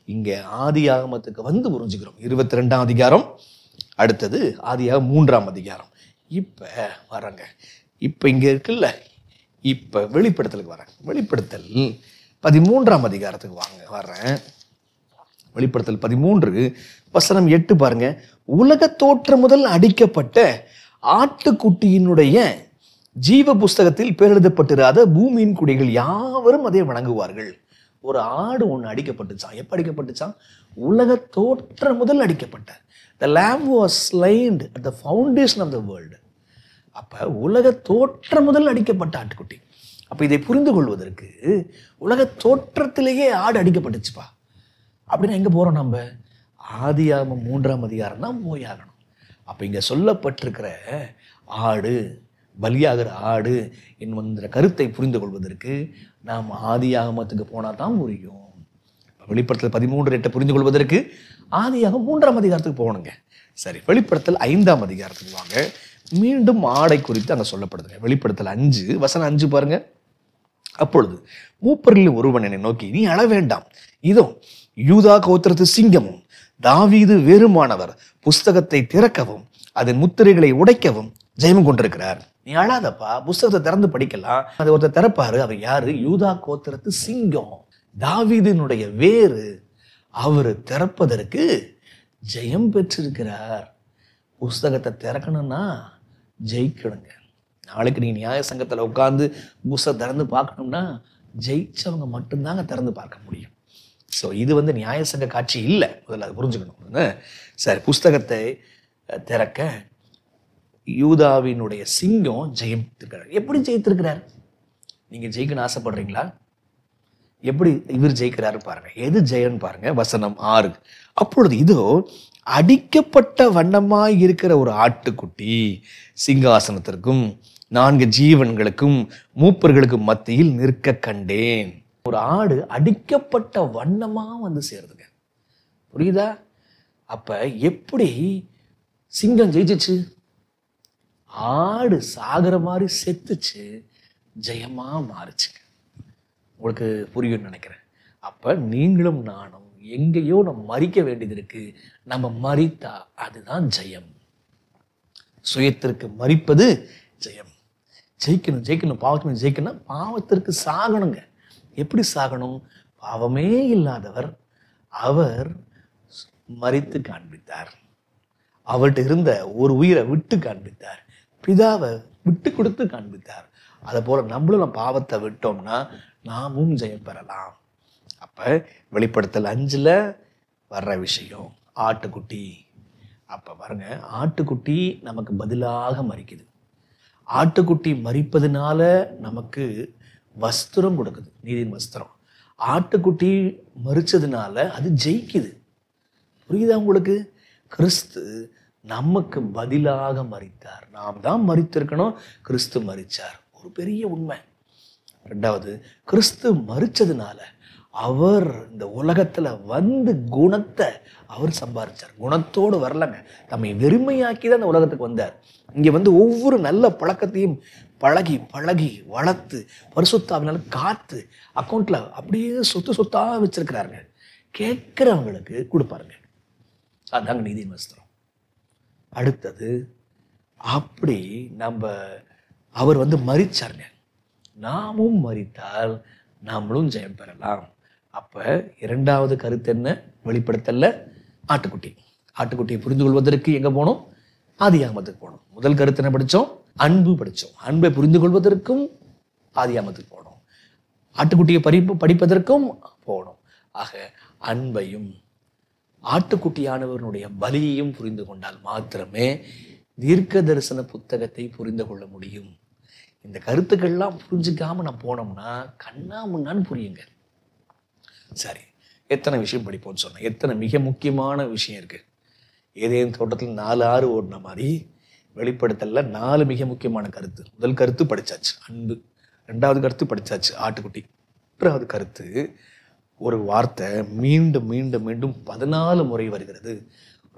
இங்கே ஆதியாகமத்துக்கு வந்து புரிஞ்சுக்கிறோம். 22ஆம் அதிகாரம், அடுத்தது ஆதியாகமம் 3ஆம் அதிகாரம். இப்போ வர்றாங்க. இப்போ இங்கே இருக்குல்ல, இப்போ வெளிப்படுத்தலுக்கு வரேன். வெளிப்படுத்தல் 13ஆம் அதிகாரத்துக்கு வர்றேன். வெளிப்படுத்தல் 13:8 பாருங்க. உலக தோற்றம் முதல் அடிக்கப்பட்ட ஆட்டுக்குட்டியினுடைய ஜீவ புஸ்தகத்தில் பேரெழுதப்பட்டிராத பூமியின் குடிகள் யாவரும் அதை வணங்குவார்கள். ஒரு ஆடு ஒன்று அடிக்கப்பட்டுச்சான். எப்போ அடிக்கப்பட்டுச்சான்? உலக தோற்றம் முதல் அடிக்கப்பட்ட. The lamb was slain at the foundation of the world. அப்ப உலக தோற்றம் முதல் அடிக்கப்பட்ட ஆட்டுக்குட்டி. அப்ப இதை புரிந்து கொள்வதற்கு உலக தோற்றத்திலேயே ஆடு அடிக்கப்பட்டுச்சுப்பா. அப்படின்னா எங்க போறோம் நம்ம? ஆதியாகமம் 3ஆம் அதிகாரம் தான் போயாகணும். அப்ப இங்க சொல்லப்பட்டிருக்கிற ஆடு, பலியாகிற ஆடு என்கிற கருத்தை புரிந்து கொள்வதற்கு நாம் ஆதியாகமத்துக்கு போனால் தான் புரியும். வெளிப்படுத்தல் 13:8 புரிந்து கொள்வதற்கு ஆதியாகமம் 3ஆம் அதிகாரத்துக்கு போகணுங்க. சரி, வெளிப்படுத்தல் 5ஆம் அதிகாரத்துக்கு வாங்க. மீண்டும் ஆடை குறித்து அங்கே சொல்லப்படுதுங்க. வெளிப்படுத்தல் 5:5 பாருங்க. அப்பொழுது மூப்பரில் ஒருவன் என்னை நோக்கி, நீ அழ வேண்டாம், இதோ யூதா கோத்திரத்து சிங்கமும் தாவீது வேறுமானவர் புஸ்தகத்தை திறக்கவும் அதன் முத்திரைகளை உடைக்கவும் ஜெயம் கொண்டிருக்கிறார். நீ அழாதப்பா, புஸ்தகத்தை திறந்து படிக்கலாம். அது ஒருத்தர் திறப்பாரு. அவர் யாரு? யூதா கோத்திரத்து சிங்கம், தாவீதினுடைய வேறு. அவர் திறப்பதற்கு ஜெயம் பெற்றிருக்கிறார். புஸ்தகத்தை திறக்கணும்னா ஜெயிக்கணுங்க. நாளைக்கு நீ நியாய சங்கத்தில் உட்காந்து புஸ்தகம் திறந்து பார்க்கணும்னா ஜெயிச்சவங்க மட்டும்தாங்க திறந்து பார்க்க முடியும். ஸோ இது நியாய சங்க காட்சி இல்லை, முதல்ல அதை புரிஞ்சுக்கணும். சரி, புஸ்தகத்தை திறக்க யூதாவினுடைய சிங்கம் ஜெயித்திருக்கிறார். எப்படி ஜெயித்திருக்கிறார்? நீங்க ஜெயிக்கணும்னு ஆசைப்படுறீங்களா? எப்படி இவர் ஜெயிக்கிறாரு பாருங்க. எது ஜெயன்னு பாருங்க. வசனம் 6. அப்பொழுது இதோ அடிக்கப்பட்ட வண்ணமாய் இருக்கிற ஒரு ஆட்டுக்குட்டி சிங்காசனத்திற்கும் 4 ஜீவன்களுக்கும் மூப்பர்களுக்கும் மத்தியில் நிற்க கண்டேன். ஒரு ஆடு அடிக்கப்பட்ட வண்ணமா வந்து சேருதுங்க. புரியுதா? அப்ப எப்படி சிங்கம் ஜெயிச்சிச்சு? ஆடு சாகிற மாதிரி செத்துச்சு, ஜெயமா மாறுச்சுங்க. உங்களுக்கு புரியும்னு நினைக்கிறேன். அப்ப நீங்களும் நானும் எங்கேயோ நம்ம மறிக்க வேண்டியது இருக்கு. நம்ம மறித்தா அதுதான் ஜெயம். சுயத்திற்கு மறிப்பது ஜெயம். ஜெயிக்கணும் ஜெயிக்கணும், பாவத்திற்கு ஜெயிக்கணும். பாவத்திற்கு சாகணுங்க. எப்படி சாகணும்? பாவமே இல்லாதவர் அவர் மறித்து காண்பித்தார். அவர்கிட்ட இருந்த ஒரு உயிரை விட்டு காண்பித்தார். பிதாவை விட்டு கொடுத்து காண்பித்தார். அதை போல நம்மளும் பாவத்தை விட்டோம்னா நாமும் ஜெயம் பெறலாம். அப்ப வெளிப்படுத்தல் 5ல் வர்ற விஷயம் ஆட்டுக்குட்டி. அப்ப பாருங்க, ஆட்டுக்குட்டி நமக்கு பதிலாக மறிக்குது. ஆட்டுக்குட்டி மறிப்பதுனால நமக்கு வஸ்திரம் கொடுக்குது, நீதியின் வஸ்திரம். ஆட்டுக்குட்டி மறிச்சதுனால அது ஜெயிக்குது. புரியுதா உங்களுக்கு? கிறிஸ்து நமக்கு பதிலாக மறித்தார். நாம் தான் மறித்திருக்கணும், கிறிஸ்து மறிச்சார். ஒரு பெரிய உண்மை. 2வது, கிறிஸ்து மறிச்சதுனால அவர் இந்த உலகத்துல வந்து குணத்தை அவர் சம்பாதிச்சார். குணத்தோடு வரலங்க, நம்மை வெறுமையாக்கி தான் இந்த உலகத்துக்கு வந்தார். இங்க வந்து ஒவ்வொரு நல்ல பழக்கத்தையும் பழகி பழகி வளர்த்து பரிசுத்தாவினால காத்து அக்கௌண்ட்ல அப்படியே சொத்தா வச்சிருக்கிறாருங்க. கேட்கிறவங்களுக்கு கொடுப்பாருங்க. அதாங்க நீதியின் வஸ்திரம். அடுத்தது, அப்படி அவர் வந்து மறிச்சாருங்க. நாமும் மறித்தால் நாமளும் ஜெயம் பெறலாம். அப்ப 2வது கருத்து என்ன? வெளிப்படுத்தல்ல ஆட்டுக்குட்டி. ஆட்டுக்குட்டியை புரிந்து கொள்வதற்கு எங்க போனோம்? ஆதியாகமத்துக்கு போனோம். முதல் கருத்து என்ன படிச்சோம்? அன்பு படிச்சோம். அன்பை புரிந்து கொள்வதற்கும் ஆதியாகமத்துக்கு போனோம். ஆட்டுக்குட்டியை படிப்பதற்கும் போனோம். ஆக அன்பையும் ஆட்டுக்குட்டியானவனுடைய பலியையும் புரிந்து கொண்டால் மாத்திரமே தீர்க்க தரிசன புத்தகத்தை புரிந்து கொள்ள முடியும். இந்த கருத்துக்கள்லாம் புரிஞ்சுக்காம நான் போனோம்னா கண்ணா முன்னான்னு புரியுங்க. சரி, எத்தனை விஷயம் படிப்போம்னு சொன்னேன். எத்தனை மிக முக்கியமான விஷயம் இருக்கு. ஏதேனும் தோட்டத்தில் 4 ஆறு ஓடின மாதிரி வெளிப்படுத்தல 4 மிக முக்கியமான கருத்து. முதல் கருத்து படிச்சாச்சு, அன்பு. 2வது கருத்து படிச்சாச்சு, ஆட்டுக்குட்டி. 3வது கருத்து, ஒரு வார்த்தை மீண்டும் மீண்டும் மீண்டும் 14 முறை வருகிறது.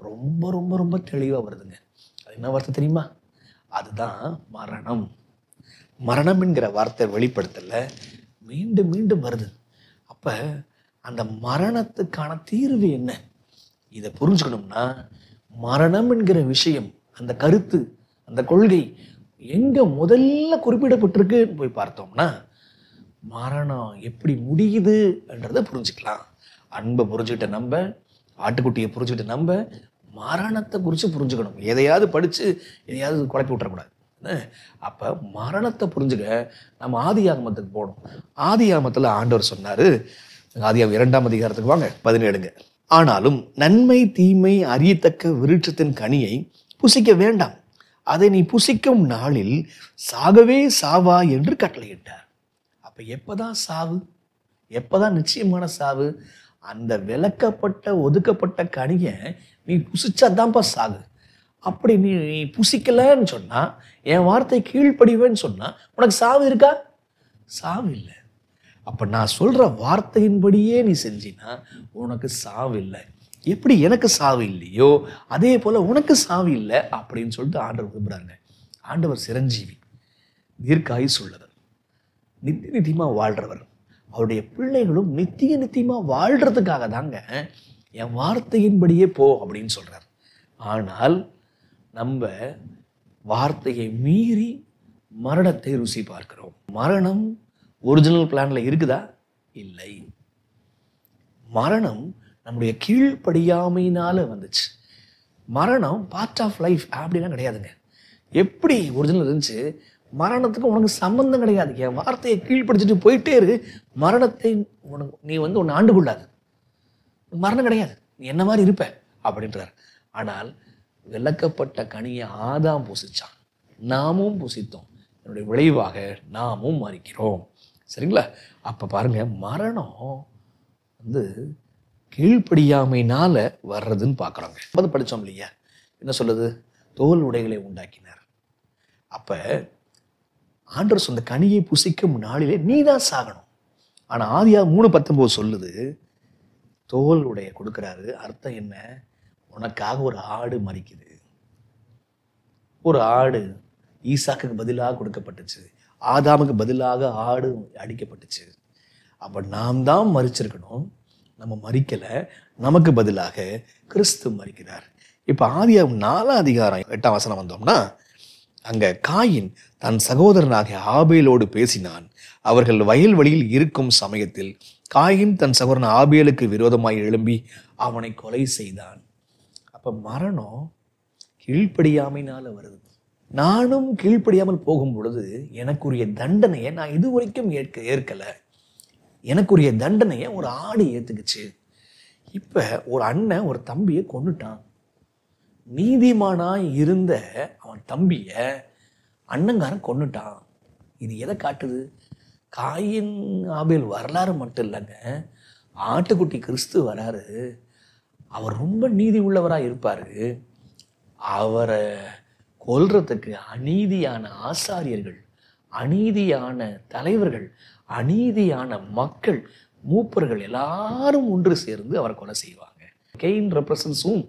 ரொம்ப ரொம்ப ரொம்ப தெளிவா வருதுங்க. அது என்ன வார்த்தை தெரியுமா? அதுதான் மரணம். மரணம் என்கிற வார்த்தை வெளிப்படுத்தல மீண்டும் மீண்டும் வருது. அப்ப அந்த மரணத்துக்கான தீர்வு என்ன? இதை புரிஞ்சுக்கணும்னா மரணம் என்கிற விஷயம், அந்த கருத்து, அந்த கொள்கை எங்க முதல்ல குறிப்பிடப்பட்டிருக்கு போய் பார்த்தோம்னா மரணம் எப்படி முடியுது என்றதை புரிஞ்சுக்கலாம். அன்பை புரிஞ்சுக்கிட்ட நம்ம, ஆட்டுக்குட்டியை புரிஞ்சுக்கிட்ட நம்ம மரணத்தை குறித்து புரிஞ்சுக்கணும். எதையாவது படித்து எதையாவது குழப்பி விட்டுறக்கூடாது. அப்போ மரணத்தை புரிஞ்சுக்க நம்ம ஆதியாகமத்துக்கு போகணும். ஆதியாகமத்தில் ஆண்டவர் சொன்னார், ஆதியாகமம் 2ஆம் அதிகாரத்துக்கு வாங்க, 17. ஆனாலும் நன்மை தீமை அறியத்தக்க விருட்சத்தின் கனியை புசிக்க வேண்டாம், அதை நீ புசிக்கும் நாளில் சாகவே சாவா என்று கட்டளையிட்டார். அப்ப எப்பதான் சாவு? எப்பதான் நிச்சயமான சாவு? அந்த விலக்கப்பட்ட ஒதுக்கப்பட்ட கனியை நீ புசிச்சாதான்ப்பா சாகு. அப்படி நீ புசிக்கலன்னு சொன்னா, என் வார்த்தை கீழ்ப்படிவேன்னு சொன்னா உனக்கு சாவு இருக்கா? சாவு இல்லை. அப்ப நான் சொல்ற வார்த்தையின்படியே நீ செஞ்சினா உனக்கு சாவு இல்லை. எப்படி எனக்கு சாவு இல்லையோ அதே போல உனக்கு சாவு இல்லை அப்படின்னு சொல்லிட்டு ஆண்டவர் விரும்புறாங்க. ஆண்டவர் சிரஞ்சீவி, தீர்க்க ஆயுசு உள்ளவர், நித்திய நித்தியமா வாழ்றவர். அவருடைய பிள்ளைகளும் நித்திய நித்தியமா வாழ்றதுக்காக தாங்க என் வார்த்தையின்படியே போ அப்படின்னு சொல்றார். ஆனால் நம்ம வார்த்தையை மீறி மரணத்தை ருசி பார்க்கிறோம். மரணம் ஒரிஜினல் பிளான்ல இருக்குதா? இல்லை. மரணம் நம்முடைய கீழ்ப்படியாமையினால வந்துச்சு. மரணம் பார்ட் ஆஃப் லைஃப் அப்படின்னா கிடையாதுங்க. எப்படி ஒரிஜினல் இருந்துச்சு, மரணத்துக்கு உனக்கு சம்பந்தம் கிடையாது. என் வார்த்தையை கீழ்ப்படிச்சுட்டு போயிட்டே இரு, மரணத்தை நீ ஒன்று ஆண்டு கொள்ளாது, மரணம் கிடையாது, நீ என்ன மாதிரி இருப்ப அப்படின்றார். ஆனால் விலக்கப்பட்ட கனியை ஆதாம் புசிச்சான். நாமும் புசித்தோம். என்னுடைய விளைவாக நாமும் மரிக்கிறோம். சரிங்களா? அப்போ பாருங்க, மரணம் வந்து கீழ்ப்படியாமையினால வர்றதுன்னு பார்க்குறோங்க. அது படித்தோம் இல்லையா? என்ன சொல்லுது? தோல் உடைகளை உண்டாக்கினார். அப்போ ஆண்டவர் சொன்ன கனியை புசிக்கும் நாளிலே நீ தான் சாகணும். ஆனால் ஆதியாகமம் 3:19 சொல்லுது, தோல் உடைய கொடுக்குறாரு. அர்த்தம் என்ன? உனக்காக ஒரு ஆடு மரிக்குது. ஒரு ஆடு ஈசாக்குக்கு பதிலாக கொடுக்கப்பட்டுச்சு. ஆதாமுக்கு பதிலாக ஆடு அடிக்கப்பட்டுச்சு. அப்போ நாம் தான் மரிச்சிருக்கணும். நம்ம மரிக்கலை. நமக்கு பதிலாக கிறிஸ்து மரிக்கிறார். இப்போ ஆதியாகமம் 4:8 வந்தோம்னா, அங்கே காயின் தன் சகோதரனாகிய ஆபேலோடு பேசினான். அவர்கள் வயல்வெளியில் இருக்கும் சமயத்தில் காயின் தன் சகோதரன் ஆபேலுக்கு விரோதமாய் எழும்பி அவனை கொலை செய்தான். அப்போ மரணம் கீழ்ப்படியாமையினால வருது. நானும் கீழ்ப்படியாமல் போகும் பொழுது எனக்குரிய தண்டனையை நான் இதுவரைக்கும் ஏற்கலை. எனக்குரிய தண்டனையை ஒரு ஆடு ஏற்றுக்குச்சு. இப்போ ஒரு அண்ணன் ஒரு தம்பியை கொன்னுட்டான். நீதிமானாய் இருந்த அவன் தம்பியை அண்ணங்காரன் கொன்னுட்டான். இது எதை காட்டுது? காயின் ஆபேல் வரலாறு மட்டும் இல்லைங்க, ஆட்டுக்குட்டி கிறிஸ்து வராரு. அவர் ரொம்ப நீதி உள்ளவராக இருப்பார். அவரை கொல்றதுக்கு அநீதியான ஆசாரியர்கள், அநீதியான தலைவர்கள், அநீதியான மக்கள், மூப்பர்கள் எல்லாரும் ஒன்று சேர்ந்து அவரை கொலை செய்வாங்க. கெயின் ரெப்ரசன்ஸும்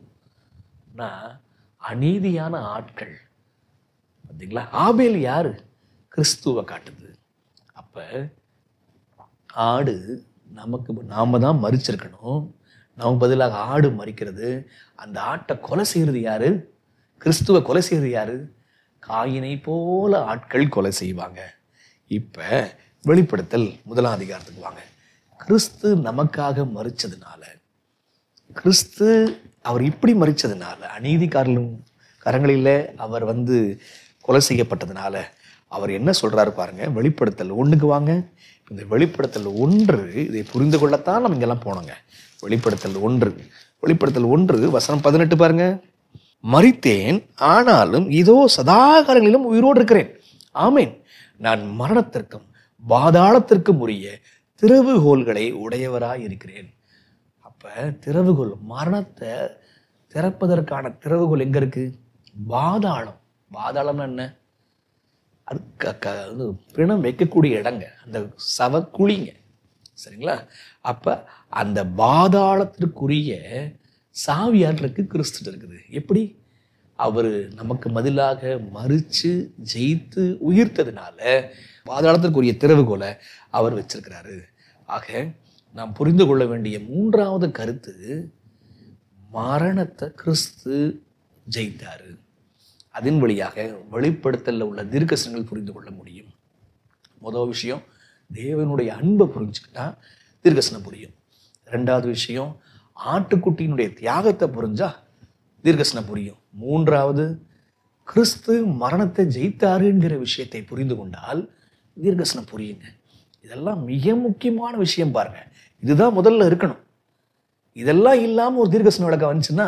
அநீதியான ஆட்கள். பார்த்தீங்களா? ஆபேல் யாரு? கிறிஸ்துவை காட்டுது. அப்ப ஆடு நாம தான் மரிச்சிருக்கணும். நமக்கு பதிலாக ஆடு மரிக்கிறது. அந்த ஆட்டை கொலை செய்யறது யாரு? கிறிஸ்துவை கொலை செய்யறது யாரு? காயினை போல ஆட்கள் கொலை செய்வாங்க. இப்ப வெளிப்படுத்தல் 1ஆம் அதிகாரத்துக்கு வாங்க. கிறிஸ்து நமக்காக மரிச்சதுனால, கிறிஸ்து அவர் இப்படி மரிச்சதுனால, அநீதிக்காரர்களும் கரங்களில் அவர் கொலை செய்யப்பட்டதுனால அவர் என்ன சொல்றாரு பாருங்க. வெளிப்படுத்தல் 1க்கு வாங்க. இந்த வெளிப்படுத்தல் 1 இதை புரிந்து கொள்ளத்தான் நம்ம இங்கெல்லாம் போனோங்க. வெளிப்படுத்தல் 1:18 பாருங்க. மரித்தேன், ஆனாலும் இதோ சதாகாலங்களிலும் உயிரோடு இருக்கிறேன். ஆமேன். நான் மரணத்திற்கும் பாதாளத்திற்கும் உரிய திறவுகோல்களை உடையவராய் இருக்கிறேன். அப்ப திறவுகோல், மரணத்தை திறப்பதற்கான திறவுகோல் எங்க இருக்கு? பாதாளம். பாதாளம்னா என்ன? அது பிணம் வைக்கக்கூடிய இடங்க, அந்த சவக்குழிங்க. சரிங்களா? அப்ப அந்த பாதாளத்திற்குரிய சாவியாற்றுக்கு கிறிஸ்து இருக்குது. எப்படி? அவர் நமக்கு பதிலாக மரிச்சு ஜெயித்து உயிர்த்ததுனால பாதாளத்திற்குரிய திறவுகோலை அவர் வச்சிருக்கிறாரு. ஆக நாம் புரிந்து கொள்ள வேண்டிய 3வது கருத்து, மரணத்தை கிறிஸ்து ஜெயித்தாரு. அதன் வழியாக வெளிப்படுத்தல உள்ள தீர்க்கதரிசனங்கள் புரிந்து கொள்ள முடியும். முதல் விஷயம், தேவனுடைய அன்பை புரிஞ்சுக்கிட்டா தீர்க்கதரிசனம் புரியும். 2வது விஷயம், ஆட்டுக்குட்டியினுடைய தியாகத்தை புரிஞ்சா தீர்க்கதரிசனம் புரியும். 3வது, கிறிஸ்து மரணத்தை ஜெயித்தாருங்கிற விஷயத்தை புரிந்து கொண்டால் தீர்க்கதரிசனம் புரியுங்க. இதெல்லாம் மிக முக்கியமான விஷயம் பாருங்க. இதுதான் முதல்ல இருக்கணும். இதெல்லாம் இல்லாமல் ஒரு தீர்க்கதரிசன விளக்கம் வந்துச்சுன்னா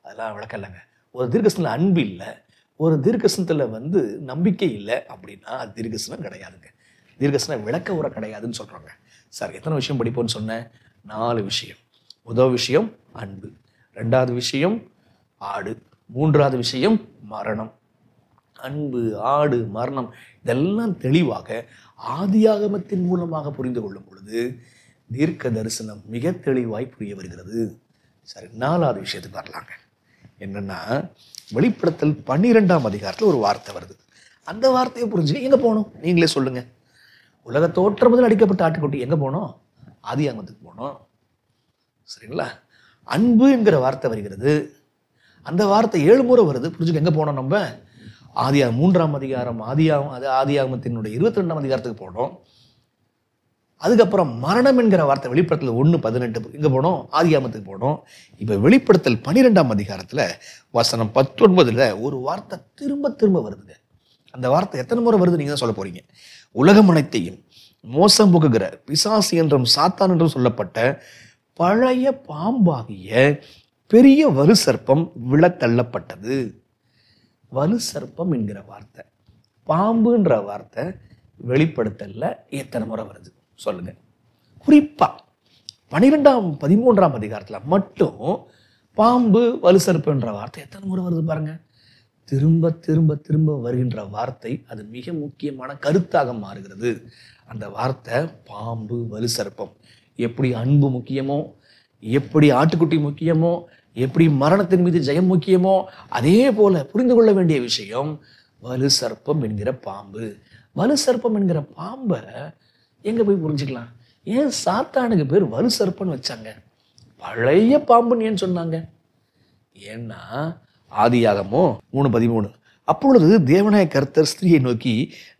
அதெல்லாம் விளக்கம் இல்லைங்க. ஒரு தீர்க்கதரிசனத்தில் அன்பு இல்லை, ஒரு தீர்க்கதரிசனத்தில் நம்பிக்கை இல்லை அப்படின்னா அது தீர்க்கதரிசனம் கிடையாதுங்க. தீர்க்கதரிசன விளக்க உரை கிடையாதுன்னு சொல்கிறாங்க. சார், எத்தனை விஷயம் படிப்போன்னு சொன்னேன்? 4 விஷயம். முதல் விஷயம் அன்பு, 2வது விஷயம் ஆடு, 3வது விஷயம் மரணம். அன்பு, ஆடு, மரணம் இதெல்லாம் தெளிவாக ஆதியாகமத்தின் மூலமாக புரிந்து கொள்ளும் பொழுது தீர்க்க தரிசனம் மிக தெளிவாய் புரிய வருகிறது. சரி, 4வது விஷயத்துக்கு வரலாங்க. என்னன்னா, வெளிப்படுத்தல் 12ஆம் அதிகாரத்தில் ஒரு வார்த்தை வருது. அந்த வார்த்தையை புரிஞ்சு எங்க போனோம்? நீங்களே சொல்லுங்க. உலக தோற்றம் முதல் அடிக்கப்பட்ட ஆட்டுக்குட்டி எங்க போனோம்? ஆதியாகமத்துக்கு போனோம். சரிங்களா? அன்பு என்கிற வார்த்தை வருகிறது. அந்த வார்த்தை 7 முறை வருது. புரிஞ்சுக்க எங்க போனோம்? நம்ம ஆதியாகமம் 3ஆம் அதிகாரம், ஆதியாகமத்தினுடைய 22ஆம் அதிகாரத்துக்கு போனோம். அதுக்கப்புறம் மரணம் என்கிற வார்த்தை வெளிப்படுத்தல் 1:18 எங்க போனோம்? ஆதியாகமத்துக்கு போனோம். இப்ப வெளிப்படுத்தல் 12ஆம் அதிகாரத்துல வசனம் 19 ஒரு வார்த்தை திரும்ப திரும்ப வருதுங்க. அந்த வார்த்தை எத்தனை முறை வருது நீங்க தான் சொல்ல போறீங்க. உலகம் அனைத்தையும் மோசம் போக்குகிற பிசாசு என்றும் சாத்தான் என்றும் சொல்லப்பட்ட பழைய பாம்பாகிய பெரிய வலு சர்ப்பம் விழத்தள்ளப்பட்டது. வலு சர்ப்பம் என்கிற வார்த்தை பாம்புன்ற வார்த்தை வெளிப்படுத்தல எத்தனை முறை வருது சொல்லுங்க? குறிப்பா 13ஆம் அதிகாரத்துல மட்டும் பாம்பு வலுசற்புன்ற வார்த்தை எத்தனை முறை வருது பாருங்க. திரும்ப திரும்ப திரும்ப வருகின்ற வார்த்தை அது மிக முக்கியமான கருத்தாக மாறுகிறது. அந்த வார்த்தை பாம்பு வலுசற்பம். எப்படி அன்பு முக்கியமோ, எப்படி ஆட்டுக்குட்டி முக்கியமோ, எப்படி மரணத்தின் மீது ஜெயம் முக்கியமோ, அதே போல புரிந்து கொள்ள வேண்டிய விஷயம் வலுசற்பம் என்கிற பாம்பு. வலுசற்பம் என்கிற பாம்பை எங்க போய் புரிஞ்சுக்கலாம்? ஏன் சாத்தானுக்கு பேர் வலுசற்பன்னு வச்சாங்க? பழைய பாம்புன்னு ஏன் சொன்னாங்க? ஏன்னா ஆதியாகமோ 3:13, அப்பொழுது தேவனாய கர்த்தர் ஸ்திரியை நோக்கி,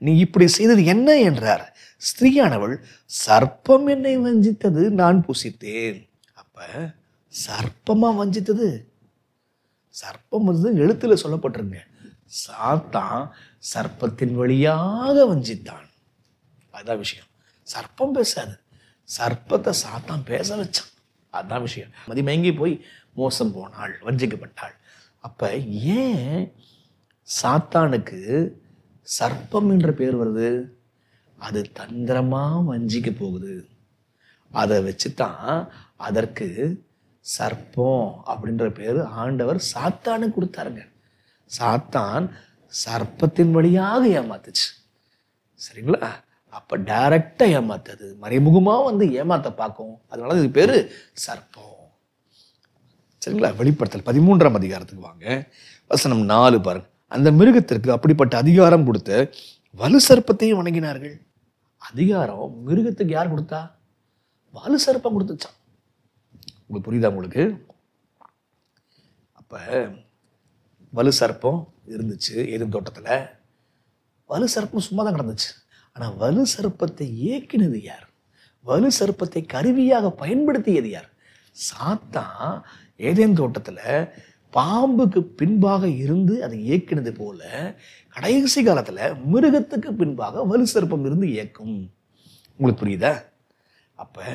நீ இப்படி செய்தது என்ன என்றார். ஸ்திரீயானவள், சர்ப்பம் என்னை வஞ்சித்தது, நான் புசித்தேன். அப்ப சர்ப்பமா வஞ்சித்தது? சர்ப்பம் வந்து எழுத்துல சொல்லப்பட்டிருங்க. சாத்தான் சர்ப்பத்தின் வழியாக வஞ்சித்தான். அதுதான் விஷயம். சர்ப்பம் பேசாது, சர்ப்பத்தை சாத்தான் பேச வச்சான். அதுதான் விஷயம். மதிமயங்கி போய் மோசம் போனாள், வஞ்சிக்கப்பட்டாள். அப்ப ஏன் சாத்தானுக்கு சர்ப்பம் என்ற பேர் வருது? அது தந்திரமா வஞ்சிக்க போகுது. அதை வச்சுதான் அதற்கு சர்ப்பம் அப்படின்ற பேர் ஆண்டவர் சாத்தானுக்கு கொடுத்தாருங்க. சாத்தான் சர்ப்பத்தின் வழியாக ஏமாத்துச்சு. சரிங்களா? அப்ப டைரக்டா ஏமாத்தது, மறைமுகமா வந்து ஏமாத்த பார்க்கும். அதனால இது பேரு சர்ப்பம். சரிங்களா? வெளிப்படுத்தல் 13ஆம் அதிகாரத்துக்கு வாங்க. வசனம் 4 பாருங்க. அந்த மிருகத்திற்கு அப்படிப்பட்ட அதிகாரம் கொடுத்த வலு சர்ப்பத்தையும் வணங்கினார்கள். அதிகாரம் மிருகத்துக்கு யார் கொடுத்தா? வலு சர்ப்பம் கொடுத்துச்சான். உங்களுக்கு புரியுதா? உங்களுக்கு அப்ப வலு சர்ப்பம் இருந்துச்சு ஏதேன் தோட்டத்துல. வலு சர்ப்பம் சும்மா தான் கிடந்துச்சு. ஆனா வலு சர்ப்பத்தை இயக்கினது யார்? வலு சர்ப்பத்தை கருவியாக பயன்படுத்தியது யார்? சாத்தான் ஏதேன் தோட்டத்துல பாம்புக்கு பின்பாக இருந்து அதை இயக்கினது போல கடைசி காலத்துல மிருகத்துக்கு பின்பாக வலு சர்ப்பம் இருந்து இயக்கும். உங்களுக்கு புரியுதா? அப்ப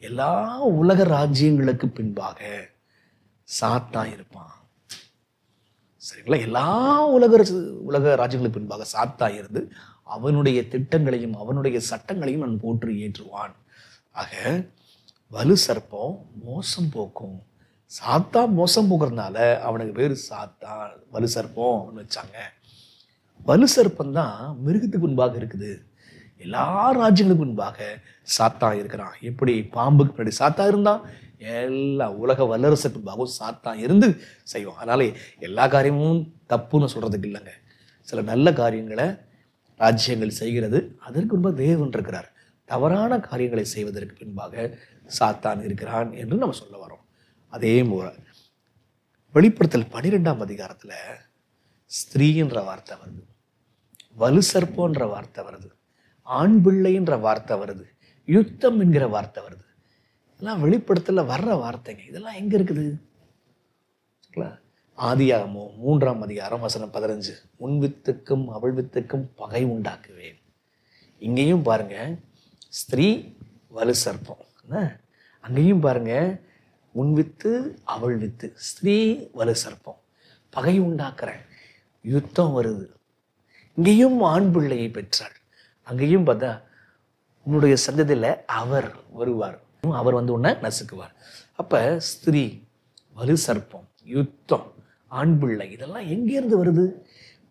எல்லா உலக ராஜ்யங்களுக்கு பின்பாக சாத்தான் இருப்பான். சரிங்களா? எல்லா உலக ராஜ்யங்களுக்கு பின்பாக சாத்தான் இருந்து அவனுடைய திட்டங்களையும் அவனுடைய சட்டங்களையும் நான் போற்று ஏற்றுவான். ஆக வலு சர்ப்பம் மோசம் போக்கும். சாத்தான் மோசம் போக்குறதுனால அவனுக்கு பேர் சாத்தான் வலு சர்ப்பம் வச்சாங்க. வலு சர்ப்பம் தான் மிருகத்துக்கு முன்பாக இருக்குது. எல்லா ராஜ்யங்களுக்கு முன்பாக சாத்தான் இருக்கிறான். எப்படி பாம்புக்கு முன்னாடி சாத்தான் இருந்தான், எல்லா உலக வல்லரசுக்கு முன்பாகவும் சாத்தான் இருந்து செய்வான். அதனால எல்லா காரியமும் தப்புன்னு சொல்றதுக்கு இல்லைங்க. சில நல்ல காரியங்களை ராஜ்யங்கள் செய்கிறது, அதற்கு முன்பாக தேவன் இருக்கிறார். தவறான காரியங்களை செய்வதற்கு பின்பாக சாத்தான் இருக்கிறான் என்று நம்ம சொல்ல வரோம். அதே போல வெளிப்படுத்தல் 12ஆம் அதிகாரத்துல ஸ்திரீ என்ற வார்த்தை வருது, வலு சர்ப்பம்ன்ற வார்த்தை வருது, ஆண் பிள்ளைன்ற வார்த்தை வருது, யுத்தம் என்கிற வார்த்தை வருது. இதெல்லாம் வெளிப்படுத்தல வர்ற வார்த்தைங்க. இதெல்லாம் எங்க இருக்குது? ஆதியாகமோ 3ஆம் அதிகாரம் வசனம் 15, உன் வித்துக்கும் அவள் வித்துக்கும் பகை உண்டாக்குவேன். இங்கேயும் பாருங்க ஸ்திரீ வலு சர்ப்பம். அங்கேயும் பாருங்க உன் வித்து அவள் வித்து, ஸ்திரீ வலு சர்ப்பம், பகை உண்டாக்குறேன், யுத்தம் வருது. இங்கேயும் ஆண் பிள்ளையை பெற்றாள். அங்கேயும் பார்த்தா உன்னுடைய சந்ததியில அவர் வருவார், அவர் வந்து உன்னை நசுக்குவார். அப்ப ஸ்திரீ வலு சர்ப்பம், யுத்தம், ஆண் பிள்ளை, இதெல்லாம் எங்கேருந்து வருது?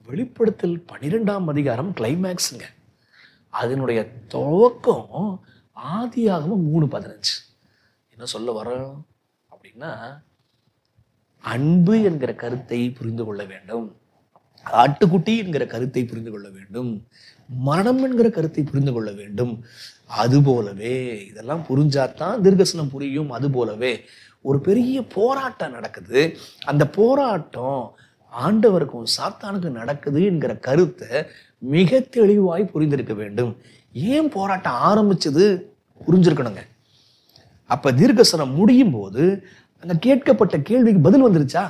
வெளிப்படுத்தல் 12ஆம் அதிகாரம் கிளைமேக்ஸுங்க. அதனுடைய துவக்கம் ஆதியாகமம் 3:15. என்ன சொல்ல வரோம் அப்படின்னா, அன்பு என்கிற கருத்தை புரிந்து கொள்ள வேண்டும், ஆட்டுக்குட்டி என்கிற கருத்தை புரிந்து கொள்ள வேண்டும், மரணம் என்கிற கருத்தை புரிந்து கொள்ள வேண்டும். அது போலவே இதெல்லாம் புரிஞ்சாதான் தீர்க்கதரிசனம் புரியும். அது போலவே ஒரு பெரிய போராட்டம் நடக்குது. அந்த போராட்டம் ஆண்டவருக்கும் சாத்தானுக்கும் நடக்குது என்கிற கருத்தை மிக தெளிவாய் புரிந்திருக்க வேண்டும். ஏன் போராட்டம் ஆரம்பிச்சது புரிஞ்சிருக்கணுங்க. அப்ப தீர்க்கதரிசனம் முடியும் போது அங்க கேட்கப்பட்ட கேள்விக்கு பதில் வந்துருச்சா,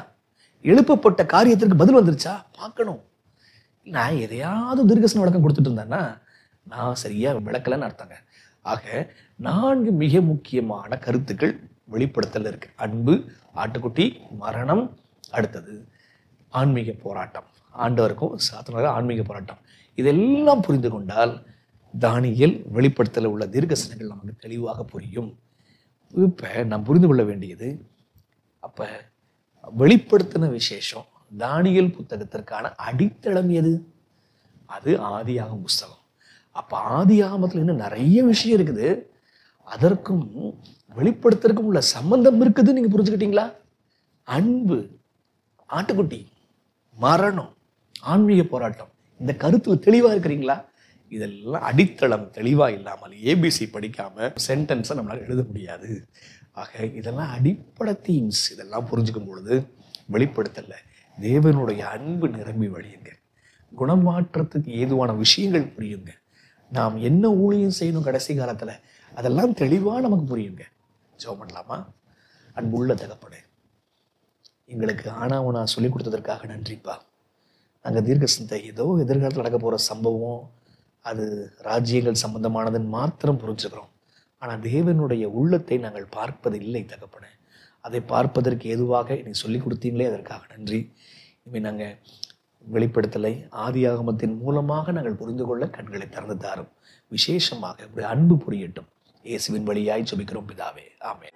எழுப்பப்பட்ட காரியத்திற்கு பதில் வந்துருச்சா பார்க்கணும். நான் எதையாவது தீர்க்கதரிசன விளக்கம் கொடுத்துட்டு இருந்தேன்னா நான் சரியா விளக்கலன்னு அர்த்தங்க. ஆக 4 மிக முக்கியமான கருத்துக்கள் வெளிப்படுத்தல இருக்கு. அன்பு, ஆட்டுக்குட்டி, மரணம், அடுத்தது ஆன்மீக போராட்டம். ஆண்டவருக்கும் சாத்தானுக்கும் ஆன்மீக போராட்டம். இதெல்லாம் புரிந்து கொண்டால் தானியேல் வெளிப்படுத்தல உள்ள தீர்க்கதரிசனங்கள் நமக்கு தெளிவாக புரியும். இப்போ நாம் புரிந்து கொள்ள வேண்டியது, அப்போ வெளிப்படுத்தின விசேஷம் தானியேல் புத்தகத்திற்கான அடித்தளம் எது? அது ஆதியாகம புஸ்தகம். அப்போ ஆதியாகமத்தில் இன்னும் நிறைய விஷயம் இருக்குது. அதற்கும் வெளிப்படுத்துறதுக்கும் உள்ள சம்பந்தம் இருக்குது. நீங்க புரிஞ்சுக்கிட்டீங்களா? அன்பு, ஆட்டுக்குட்டி, மரணம், ஆன்மீக போராட்டம், இந்த கருத்துல தெளிவா இருக்கிறீங்களா? இதெல்லாம் அடித்தளம் தெளிவா இல்லாமல் ஏபிசி படிக்காம சென்டென்ஸை நம்மளால எழுத முடியாது. ஆக இதெல்லாம் அடிப்படை தீம்ஸ். இதெல்லாம் புரிஞ்சுக்கும் பொழுது வெளிப்படுத்தல தேவனுடைய அன்பு நிரம்பி வழியுங்க. குணமாற்றத்துக்கு ஏதுவான விஷயங்கள் புரியுங்க. நாம் என்ன ஊழியம் செய்யணும் கடைசி காலத்துல, அதெல்லாம் தெளிவா நமக்கு புரியுங்க. ஜெபம் பண்ணலாமா? அன்புள்ள தகப்பனே, எங்களுக்கு ஆனாவனா சொல்லி கொடுத்ததற்காக நன்றிப்பா. நாங்கள் தீர்க்க சிந்தை ஏதோ எதிர்காலத்தில் நடக்க போகிற சம்பவம், அது ராஜ்யங்கள் சம்பந்தமானதுன்னு மாத்திரம் புரிஞ்சுக்கிறோம். ஆனால் தேவனுடைய உள்ளத்தை நாங்கள் பார்ப்பது இல்லை தகப்பனே. அதை பார்ப்பதற்கு ஏதுவாக நீ சொல்லி கொடுத்தீங்களே, அதற்காக நன்றி. இனிமேல் நாங்கள் வெளிப்படுத்தலை ஆதியாகமத்தின் மூலமாக நாங்கள் புரிந்து கொள்ள கண்களை திறந்து தாரும். விசேஷமாக இப்படி அன்பு புரியட்டும். இயேசுவின் வழியாய் ஜெபிக்கிறோம் பிதாவே, ஆமென்.